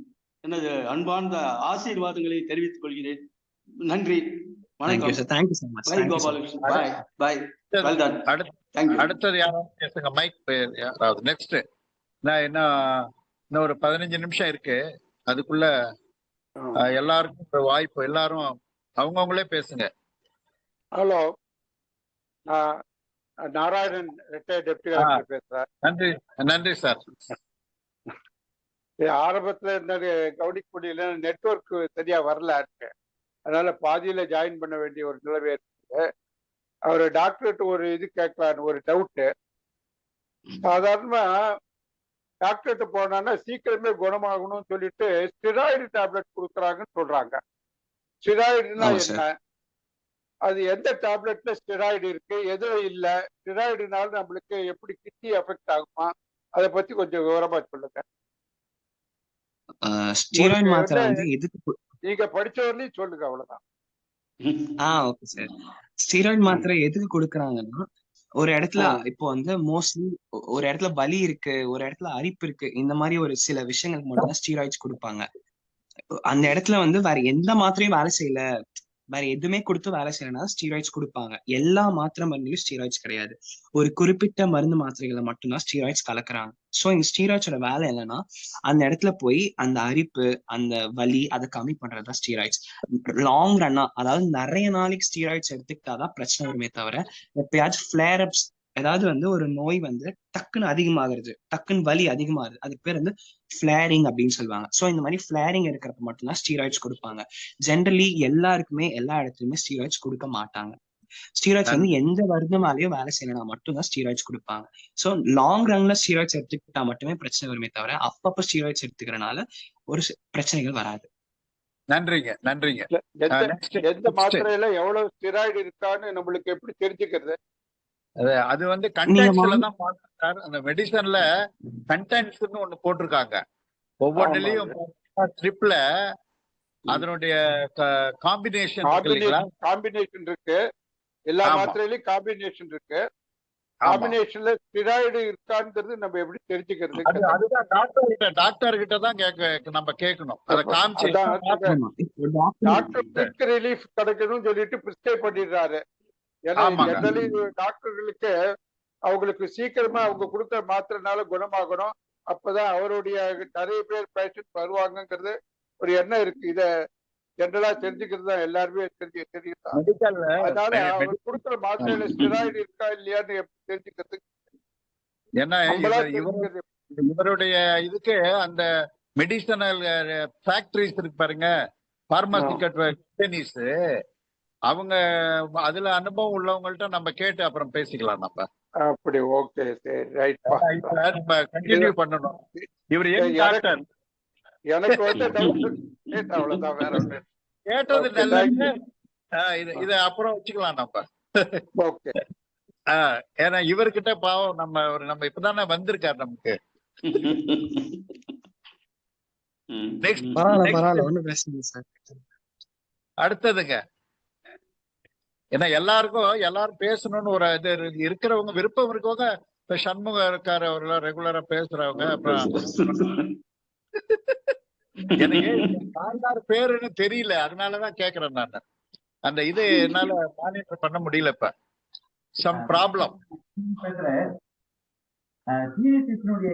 எனது அன்பார்ந்த ஆசீர்வாதங்களை தெரிவித்துக் கொள்கிறேன். நன்றி, அடுத்தது யாராவது பேசுங்க. மைக் யாராவது நெக்ஸ்ட். நான் இன்னும் ஒரு 15 நிமிஷம் இருக்கு. அதுக்குள்ள எல்லாருக்கும் வாய்ப்பு, எல்லாரும் அவங்கவுங்களே பேசுங்க. Hello, Narayanan retired deputy collector பேசுறேன். நன்றி சார். ஆரம்பத்துல இருந்தது கவனிக்க முடியல, நெட்வொர்க் சரியா வரல இருக்கு. அதனால பாதியில ஜாயின் பண்ண வேண்டிய ஒரு நிலைமை இருக்கு. அவரு டாக்டர்கிட்ட ஒரு இது கேட்கலான்னு ஒரு டவுட்டு. சாதாரணமா டாக்டர்கிட்ட போனான்னா சீக்கிரமே குணமாகணும்னு சொல்லிட்டு ஸ்டிராய்டு டேப்லெட் கொடுக்குறாங்கன்னு சொல்றாங்க. ஸ்டிராய்டுனா என்ன, அது எந்த டேப்லெட்ல ஸ்டெராய்டு இருக்கு, எதுல இல்ல, ஸ்டெராய்டுனால நம்மளுக்கு எப்படி கிட்னி எஃபெக்ட் ஆகுமா, அதை பத்தி கொஞ்சம் விவரமா சொல்லுங்க. ஸ்டீராய்டு மாத்திரை வந்து எதுக்கு நீங்க படிச்சவரையும் சொல்லுங்க, அவ்வளவுதான். Okay sir. ஸ்டீராய்டு மாத்திரை எதுக்கு கொடுக்குறாங்கன்னா, ஒரு இடத்துல இப்போ வந்து மோஸ்ட்லி ஒரு இடத்துல வலி இருக்கு, ஒரு இடத்துல அரிப்பு இருக்கு, இந்த மாதிரி ஒரு சில விஷயங்களுக்கு மட்டும் தான் ஸ்டீராய்ட்ஸ் கொடுப்பாங்க. அந்த இடத்துல வந்து வேற எந்த மாத்திரையும் வேலை செய்யல, வேற எதுவுமே கொடுத்து வேலை செய்யலன்னா ஸ்டீராய்ட்ஸ் கொடுப்பாங்க. எல்லா மாத்திரை மருந்துலையும் ஸ்டீராய்ட்ஸ் கிடையாது. ஒரு குறிப்பிட்ட மருந்து மாத்திரைகளை மட்டும்தான் ஸ்டீராய்ட்ஸ் கலக்குறாங்க. ஸோ இந்த ஸ்டீராய்ட்ஸோட வேலை என்னன்னா, அந்த இடத்துல போய் அந்த அரிப்பு, அந்த வலி அதை கம்மி பண்றதுதான் ஸ்டீராய்ட்ஸ். லாங் ரன்னா, அதாவது நிறைய நாளைக்கு ஸ்டீராய்ட்ஸ் எடுத்துக்கிட்டாதான் பிரச்சனை வருமே தவிர, எப்பயாச்சும் ஃபிளேர் அப்ஸ், ஏதாவது வந்து ஒரு நோய் வந்து டக்குன்னு அதிகமாகிறது, டக்குன்னு வலி அதிகமாகுது, அதுக்கு பேர் வந்து ஃபிளேரிங் அப்படின்னு சொல்லுவாங்க. ஸோ இந்த மாதிரி ஃபிளேரிங் இருக்கிறப்ப மட்டும்தான் ஸ்டீராய்ட்ஸ் கொடுப்பாங்க. ஜென்ரலி எல்லாருக்குமே எல்லா இடத்துலயுமே ஸ்டீராய்ட்ஸ் கொடுக்க மாட்டாங்க. ஸ்டீராய்ட்ஸ் வந்து எந்த மருந்துனாலையும் வேலை செய்யலனா மட்டும்தான் ஸ்டீராய்ட்ஸ் கொடுப்பாங்க. ஸோ லாங் ரன்ல ஸ்டீராய்ட்ஸ் எடுத்துக்கிட்டா மட்டுமே பிரச்சனை வருமே தவிர, அப்பப்போ ஸ்டீராய்ட்ஸ் எடுத்துக்கிறனால ஒரு பிரச்சனைகள் வராது. நன்றிங்க. எந்த மாத்திரையில எவ்வளவு ஸ்டெராய்டு இருக்கான்னு நம்மளுக்கு எப்படி தெரிஞ்சுக்கிறது? அது வந்து கண்டென்ட்ஸ்ல தான் பாக்குறாரு. அந்த மெடிசன்ல கண்டென்ட்ஸ்னு ஒண்ணு போட்டிருக்காங்க. ஒவ்வொன்றிலையும் ஸ்ட்ரிப்ல அதனுடைய காம்பினேஷன் இருக்கு. எல்லா மாத்திரையிலயும் காம்பினேஷன் இருக்கு. காம்பினேஷன்ல ஸ்டெராய்டு இருக்கான்றது நம்ம எப்படி தெரிஞ்சுக்கிறது? அதுதான் டாக்டர் கிட்ட தான் நம்ம கேட்கணும். அதை காமிச்சு டாக்டர் ரிலீஃப் கிடைக்கணும்னு சொல்லிட்டு பிரிஸ்கிரைப் பண்ணிடுறாரு. ஏன்னா ஜெனரலி டாக்டர்களுக்கு அவங்களுக்கு சீக்கிரமா அவங்க கொடுக்குற மாத்திரைனால குணமாகணும். அப்பதான் அவருடைய நிறைய பேர் பேஷண்ட் வருவாங்கங்கிறது ஒரு எண்ணம் இருக்கு. இத ஜென்ரலா தெரிஞ்சுக்கிறது தான் எல்லாருமே தெரிஞ்சுக்கலாம். மெடிக்கல்ல அதனால அவர் கொடுக்குற மாத்திரையில ஸ்டெராய்டு இருக்கா இல்லையான்னு தெரிஞ்சுக்கிறதுக்கு ஏன்னா நம்மளா இவர் தெரிஞ்சுக்கிறது. இவருடைய இதுக்கு அந்த மெடிசனல் ஃபேக்டரிஸ் இருக்கு பாருங்க, பார்மாசிக்கல் கம்பெனிஸ், அவங்க அதுல அனுபவம் உள்ளவங்கள்ட்ட நம்ம கேட்டு அப்புறம் பேசிக்கலாம். நம்ம அப்படி ஓகே சரி ரைட். கண்டினியூ பண்ணணும். இவர் ஏன் டாக்டர் எனக்கு வந்து டவுட் அவ்வளவுதான், வேற ஒண்ணு கேட்டது Okay, நல்லது. இத அப்புறம் வச்சுக்கலாம் நம்ம. ஓகே. ஏன்னா இவர்கிட்ட பாவம் நம்ம இப்பதானே வந்திருக்காரு நமக்கு. பரவாயில்ல ஒன்றும் பிரச்சனை இல்லை சார். அடுத்ததுங்க, ஏன்னா எல்லாரும் பேசணும்னு ஒரு இது இருக்கிறவங்க, விருப்பம் இருக்கவங்க. இப்ப சண்முகம் இருக்காரு, அவரெல்லாம் ரெகுலரா பேசுறவங்க. அப்புறம் எனக்கு யார் பேருன்னு தெரியல, அதனாலதான் கேக்குறேன் நான். அந்த இது என்னால மானிட்டர் பண்ண முடியல இப்ப. Some problem.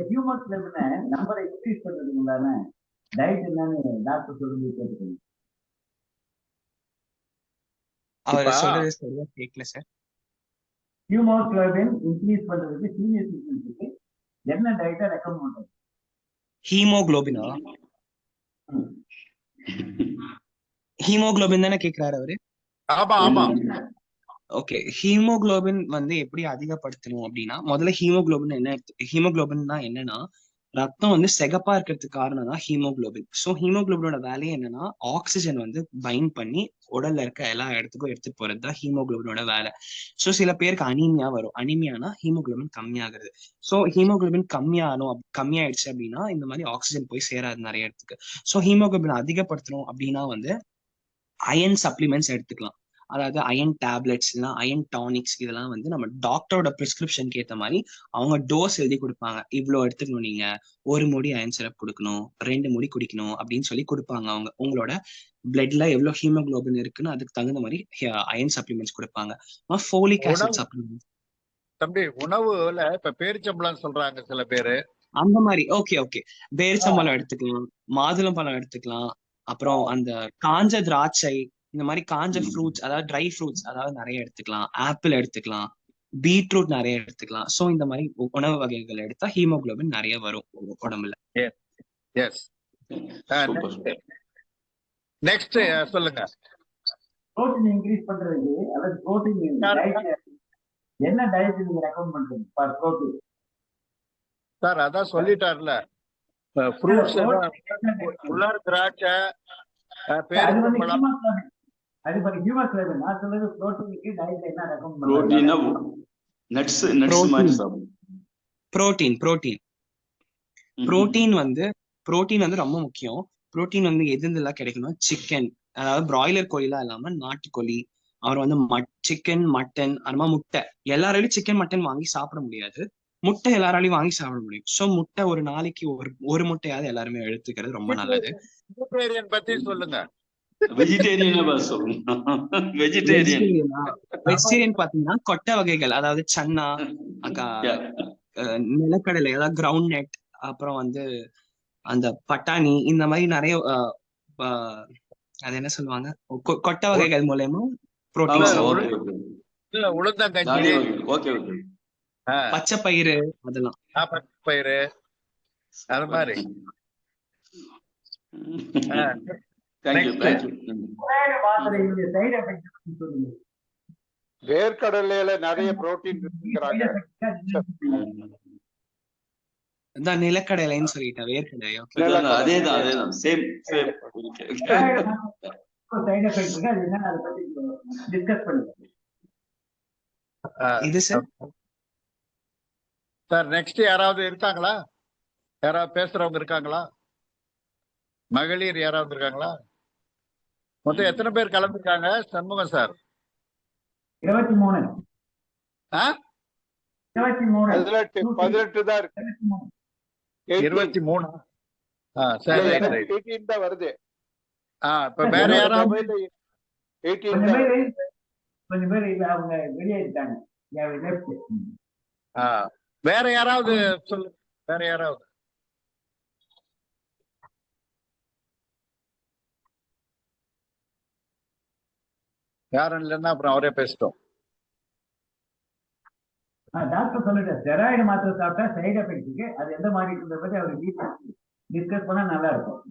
ஹியூமன் லெவல்ல நம்பரை இன்க்ரீஸ் பண்றதுக்கு உண்டான டயட் என்னன்னு டாக்டர் சொல்லி கேட்டுக்கோங்க. அவர் சொல்றது சரியா கேட்கல சார். ஹியூமோகுளோபின் இன்க்ரீஸ் பண்றதுக்கு சீனியர் சிட்டிசனுக்கு என்ன டயட்டை ரெக்கமெண்ட் பண்றது? ஹீமோகுளோபினா? ஹீமோகுளோபின் தானே கேக்குறாரு அவரு? ஆமா ஆமா. ஓகே, ஹீமோகுளோபின் வந்து எப்படி அதிகப்படுத்தணும் அப்படின்னா, முதல்ல ஹீமோகுளோபின்னா என்னன்னா, ரத்தம் வந்து சிகப்பா இருக்கிறதுக்கு காரணம் தான் ஹீமோகுளோபின். ஸோ ஹீமோகுளோபினோட வேலையை என்னன்னா, ஆக்சிஜன் வந்து பைண்ட் பண்ணி உடல்ல இருக்க எல்லா இடத்துக்கும் எடுத்துட்டு போறது தான் ஹீமோகுளோபினோட வேலை. ஸோ சில பேருக்கு அனீமியா வரும். அனீமியானா ஹீமோகுளோபின் கம்மியாகிறது. ஸோ ஹீமோகுளோபின் கம்மியாயிடுச்சு அப்படின்னா இந்த மாதிரி ஆக்சிஜன் போய் சேராது நிறைய இடத்துக்கு. ஸோ ஹீமோகுளோபின் அதிகப்படுத்தணும் அப்படின்னா வந்து அயன் சப்ளிமெண்ட்ஸ் எடுத்துக்கலாம். அதாவது அயன் டேப்லெட்ஸ் இல்லைன்னா அயன் டானிக்ஸ், இதெல்லாம் வந்து நம்ம டாக்டரோட பிரிஸ்கிரிப்ஷனுக்கு ஏற்ற மாதிரி அவங்க டோஸ் எழுதி கொடுப்பாங்க. இவ்வளோ எடுத்துக்கணும், நீங்க 1 முடி அயன் சிரப் கொடுக்கணும், 2 முடி குடிக்கணும் அப்படின்னு சொல்லி கொடுப்பாங்க. அவங்க உங்களோட பிளட்ல எவ்வளவு ஹீமோகுளோபின் இருக்குன்னு அதுக்கு தகுந்த மாதிரி அயன் சப்ளிமெண்ட்ஸ் கொடுப்பாங்க. Folic acid supplements. தம்பி, உணவுல இப்ப பேரிச்சம்பளம் சொல்றாங்க சில பேரு, அந்த மாதிரி. ஓகே, பேரிச்சம்பழம் எடுத்துக்கலாம், மாதுளம்பழம் எடுத்துக்கலாம், அப்புறம் அந்த காஞ்ச திராட்சை, இந்த மாதிரி காஞ்ச ஃப்ரூட்ஸ், அதாவது ட்ரை ஃப்ரூட்ஸ் அதாவது நிறைய எடுத்துக்கலாம். ஆப்பிள் எடுத்துக்கலாம், பீட்ரூட் நிறைய எடுத்துக்கலாம். சோ இந்த மாதிரி உணவு வகைகள் எடுத்தா ஹீமோகுளோபின் நிறைய வரும் உடம்புல. எஸ். நெக்ஸ்ட் சொல்லுங்க. புரோட்டீன் இன்க்ரீஸ் பண்றதுக்கு, அதாவது புரோட்டீன் டயட் என்ன டயட் நீங்க ரெக்கமெண்ட் பண்றீங்க ஃபார் புரோட்டீன்? சார் அதான் சொல்லிட்டார்ல, ஃப்ரூட்ஸ், உள்ளார் திராட்சை, பேரிச்சம்பழம். அது வந்து ஹீமோகுளோபின். நான் சொல்றது புரோட்டீனுக்கு டயட் என்ன ரெக்கமெண்ட் பண்றீங்க? புரோட்டீனா நட்ஸ் மாதிரி சாப்பிடும். புரோட்டீன் வந்து ரொம்ப முக்கியம். புரோட்டீன் வந்து எதுலாம் கிடைக்கணும்? சிக்கன், அதாவது பிராய்லர் கோழிலாம் இல்லாம நாட்டுக்கோழி, அவர் வந்து சிக்கன், மட்டன், அப்புறமா முட்டை. எல்லாராலையும் சிக்கன் மட்டன் வாங்கி சாப்பிட முடியாது, முட்டை எல்லாராலையும் வாங்கி சாப்பிட முடியும். சோ முட்டை ஒரு நாளைக்கு ஒரு முட்டையாவது எல்லாருமே எடுத்துக்கிறது ரொம்ப நல்லது. வெஜிடேரியன் பத்தி சொல்லுங்க. வெஜிடேரியன் பாத்தீங்கன்னா கொட்டை வகைகள், அதாவது சன்னா, நிலக்கடலை, அதாவது கிரவுண்ட் நட், அப்புறம் வந்து அந்த பட்டாணி, இந்த மாதிரி நிறைய அது என்ன சொல்லுவாங்க, கொட்டை வகைகள் மூலமா புரோட்டீன். உளுந்தங்கஞ்சி, பச்சை பயிறு, அதெல்லாம் பச்சை பயிறு, அது மாதிரி. வேர்க்கடலையில நிறைய புரோட்டீன் இருக்குங்கிறாங்க. நிலக்கடலைன்னு சொல்லிட்டேன், வேர்க்கடலை. அதேதான் சேம். இது சார். சார் நெக்ஸ்ட் யாராவது இருக்காங்களா? யாராவது பேசுறவங்க இருக்காங்களா? மகளிர் யாராவது இருக்காங்களா? மொத்தம் எத்தனை பேர் கலந்துருக்காங்க? சண்முகம் சார் 23. 18 தான் இருக்கு. 23. சரி, 18 தான் வருது. இப்ப வேற யாராவது 18 கொஞ்சம் பேர் அவங்க வெளியே இருக்காங்க. வேற யாராவது சொல்லு, வேற யாராவது? யாரும் இல்லைன்னா அப்புறம் அவரே பேசிட்டோம். டாக்டர் சொல்லிட்டார், ஸ்டெராய்டு மாத்திரை சாப்பிட்டா சைடு எஃபெக்ட்க்கு அது எந்த மாதிரி இருக்கிறத பத்தி அவர் டிஸ்கஸ் பண்ணா நல்லா இருக்கும்.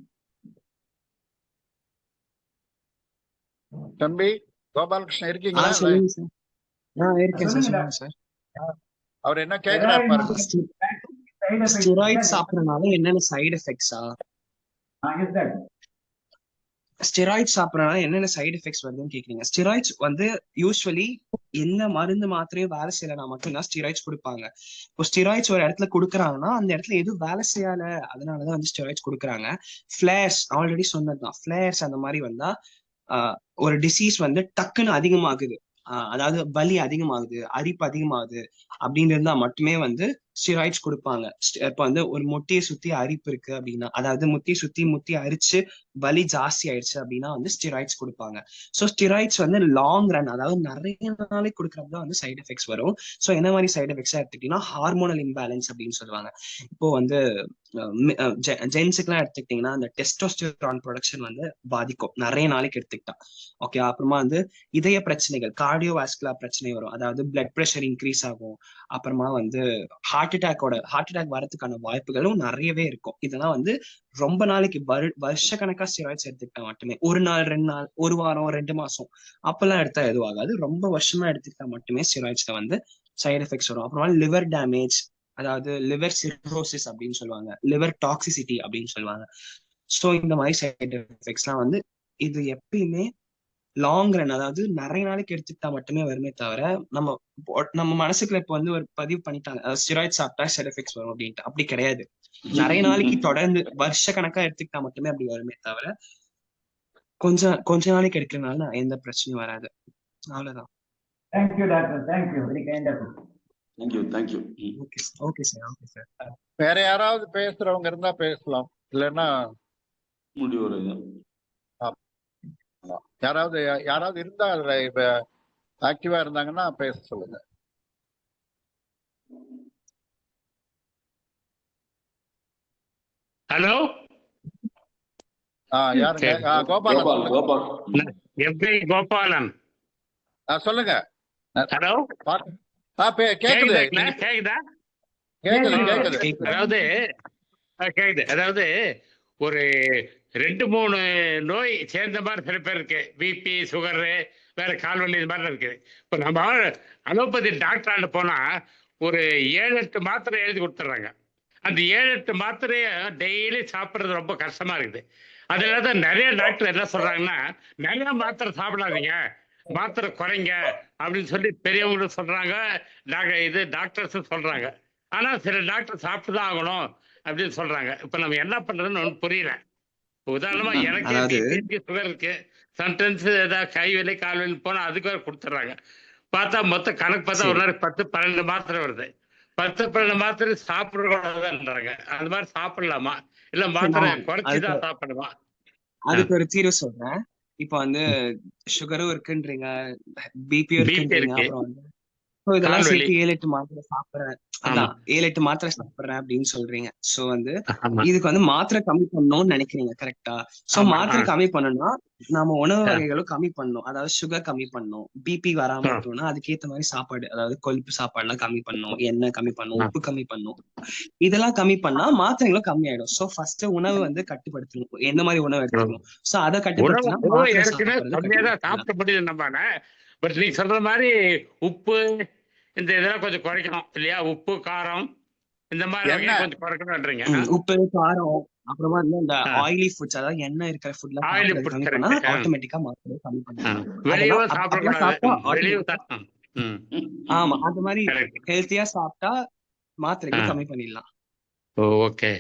தம்பி கோபாலகிருஷ்ணன் இருக்கீங்களா? சொல்லுங்க சார். இருக்கேன் சார், சொல்லுங்க சொல்லுங்க சார். அவர் என்ன கேக்குறாரு பாருங்க. ஸ்டெராய்ட் சாப்பிடறதுனால என்னென்ன சைடு எஃபெக்ட்ஸா? ஸ்டெராய்ட் சாப்பிடறதுனால என்னென்ன சைடு எஃபெக்ட்ஸ் வருதுன்னு கேக்குறீங்க. ஸ்டெராய்ட்ஸ் வந்து யூஸ்வலி என்ன மருந்து மாத்திரையும் வேலை செய்யலனா மட்டும்தான் ஸ்டெராய்ட்ஸ் கொடுப்பாங்க. இப்போ ஸ்டெராய்ட்ஸ் ஒரு இடத்துல கொடுக்குறாங்கன்னா அந்த இடத்துல எதுவும் வேலை செய்யல, அதனாலதான் வந்து ஸ்டெராய்ட்ஸ் கொடுக்குறாங்க. ஃபிளேர்ஸ் ஆல்ரெடி சொன்னதுதான், ஃபிளேர்ஸ் அந்த மாதிரி வந்தா ஒரு டிசீஸ் வந்து டக்குன்னு அதிகமாகுது, அதாவது வலி அதிகமாகுது, அரிப்பு அதிகமாகுது அப்படின்னு இருந்தா மட்டுமே வந்து ஸ்டெராய்ட்ஸ் கொடுப்பாங்க. இப்ப வந்து ஒரு முட்டியை சுத்தி அரிப்பு இருக்கு அப்படின்னா, அதாவது முட்டி அரிச்சு வலி ஜாஸ்தி ஆயிடுச்சு அப்படின்னா வந்து ஸ்டெராய்ட்ஸ் கொடுப்பாங்க. ஸோ ஸ்டெராய்ட்ஸ் வந்து லாங் ரன், அதாவது நிறைய நாளைக்கு கொடுக்கறது தான் வந்து சைடு எஃபெக்ட்ஸ் வரும். ஸோ என்ன மாதிரி சைடு எஃபெக்ட்ஸா எடுத்துக்கிட்டீங்கன்னா ஹார்மோனல் இம்பேலன்ஸ் அப்படின்னு சொல்லுவாங்க. இப்போ வந்து ஜென்ஸுக்குலாம் எடுத்துக்கிட்டீங்கன்னா அந்த டெஸ்டோஸ்டெரான் ப்ரொடக்ஷன் வந்து பாதிக்கும் நிறைய நாளைக்கு எடுத்துக்கிட்டா. ஓகே, அப்புறமா வந்து இதய பிரச்சனைகள், கார்டியோவாஸ்குலர் பிரச்சனை வரும், அதாவது பிளட் ப்ரெஷர் இன்க்ரீஸ் ஆகும். அப்புறமா வந்து ஹார்ட் அட்டாக் வரதுக்கான வாய்ப்புகளும் நிறையவே இருக்கும். இதெல்லாம் வந்து ரொம்ப நாளைக்கு வருஷ கணக்கா ஸ்டெராய்ட்ஸ் எடுத்துக்கிட்டா மட்டுமே, ஒரு நாள் 2 நாள், ஒரு வாரம் 2 மாசம் அப்பெல்லாம் எடுத்தா எதுவும் ஆகாது. ரொம்ப வருஷமா எடுத்துக்கிட்டா மட்டுமே ஸ்டெராய்ட்ஸ்ல வந்து சைடு எஃபெக்ட்ஸ் வரும். அப்புறமா லிவர் டேமேஜ், அதாவது லிவர் சிரோசிஸ் அப்படின்னு சொல்லுவாங்க, லிவர் டாக்ஸிசிட்டி அப்படின்னு சொல்லுவாங்க. ஸோ இந்த மாதிரி சைடு எஃபெக்ட்ஸ்லாம் வந்து இது எப்பயுமே லாங் ரன், அதாவது நிறைய நாளைக்கு எடுத்துக்கிட்டா மட்டுமே வருமே தவிர, நம்ம மனசுக்குள்ள இப்ப வந்து ஒரு பதிவு பண்ணிட்டாங்க ஸ்டெராய்ட் சாப்பிட்டா சைடு எஃபெக்ட்ஸ் வரும் அப்படின்ட்டு. அப்படி கிடையாது. நிறைய நாளைக்கு தொடர்ந்து வருஷ கணக்கா எடுத்துக்கிட்டா மட்டுமே அப்படி வருமே தவிர, கொஞ்ச நாளைக்கு எடுக்கிறதுனால எந்த பிரச்சனையும் வராது. அவ்வளவுதான். Thank you doctor, thank you, very kind of you. Thank you. Okay sir. வேற யாராவது பேசுறவங்க இருந்தா பேசலாம், இல்லைன்னா முடிவு. யாராவது இருந்தா இப்ப ஆக்டிவா இருந்தாங்கன்னா பேச சொல்லுங்க. ஹலோ, யாருங்க? கோபாலன். எப்படி கோபாலன்? சொல்லுங்க. ஹலோ, கேக்குது. கேக்குதா? கேக்குது. அதாவது ஒரு 2-3 நோய் சேர்ந்த மாதிரி சில பேர் இருக்கு. பிபி, சுகரு, வேற கால்வலி, இது மாதிரி இருக்கு. இப்போ நம்ம அலோபதி டாக்டராண்ட போனா ஒரு 7-8 மாத்திரை எழுதி கொடுத்துட்றாங்க. அந்த 7-8 மாத்திரைய டெய்லி சாப்பிட்றது ரொம்ப கஷ்டமா இருக்குது. அதனால தான் நிறைய டாக்டர் என்ன சொல்றாங்கன்னா, நிறைய மாத்திரை சாப்பிடாதீங்க, மாத்திரை குறைங்க அப்படின்னு சொல்லி பெரியவங்களும் சொல்றாங்க, டாக்டர்ஸும் சொல்றாங்க. ஆனா சில டாக்டர் சாப்பிட்டு தான் ஆகணும் அப்படின்னு சொல்றாங்க. இப்ப நம்ம என்ன பண்றதுன்னு ஒன்றும் புரியல. உதாரணமா எனக்கு சுகர் இருக்கு, சம்டைம்ஸ் ஏதாவது கை வலி கால் வலி போனா அதுக்கு வேற கொடுத்துட்றாங்க. பார்த்தா மொத்த கணக்கு பார்த்தா ஒரு நாளைக்கு 10-12 மாத்திரை வருது. 10-12 மாத்திரை சாப்பிடுறதான்றாங்க. அந்த மாதிரி சாப்பிடலாமா, இல்ல மாத்திரை குறைச்சிதான் சாப்பிடணுமா? அதுக்கு ஒரு தீர்வு சொல்றேன். இப்ப வந்து சுகரும் இருக்குன்றீங்க, பிபியும் இருக்குன்றீங்க, அப்புறம் வந்து இதெல்லாம் சேர்த்து 7-8 மாத்திரை சாப்பிடுறேன், அதான் 7-8 மாத்திரை சாப்பிடுறேன் அப்படின்னு சொல்றீங்க. சோ வந்து இதுக்கு வந்து மாத்திரை கம்மி பண்ணணும்னு நினைக்கிறீங்க, கரெக்டா? சோ மாத்திரை கம்மி பண்ணணும்னா நாம உணவு வகைகளும் கம்மி பண்ணணும், அதாவது சுகர் கம்மி பண்ணணும், பிபி வராம இருக்கணும்னா அதுக்கேற்ற மாதிரி சாப்பாடு, அதாவது கொழுப்பு சாப்பாடுலாம் கம்மி பண்ணணும், எண்ணெய் கம்மி பண்ணணும், உப்பு கம்மி பண்ணணும். இதெல்லாம் கம்மி பண்ணா மாத்திரைகளும் கம்மி ஆயிடும். சோ ஃபர்ஸ்ட் உணவு வந்து கட்டுப்படுத்தணும், எந்த மாதிரி உணவு எடுத்துக்கணும். சோ அதை கட்டுப்படுத்தினா சாப்பிட முடியுது நம்ம. பட் நீ சொல்ற மாதிரி உப்பு இந்த இதெல்லாம் கொஞ்சம் குறைக்கணும் இல்லையா? உப்பு, காரம், இந்த மாதிரி கொஞ்சம் குறைக்கணும்ன்றீங்க. உப்பு, காரம், அப்புறமா இந்த ஆயிலி ஃபுட்ஸ், அதாவது எண்ணெய் இருக்கிற ஃபுட்ல கம்மி பண்ணா ஆட்டோமேட்டிக்கா மாத்திரை கம்மி பண்ணலாம். ஆமா, அந்த மாதிரி ஹெல்த்தியா சாப்பிட்டா மாத்திரைகளை கம்மி பண்ணிடலாம். ஓகே.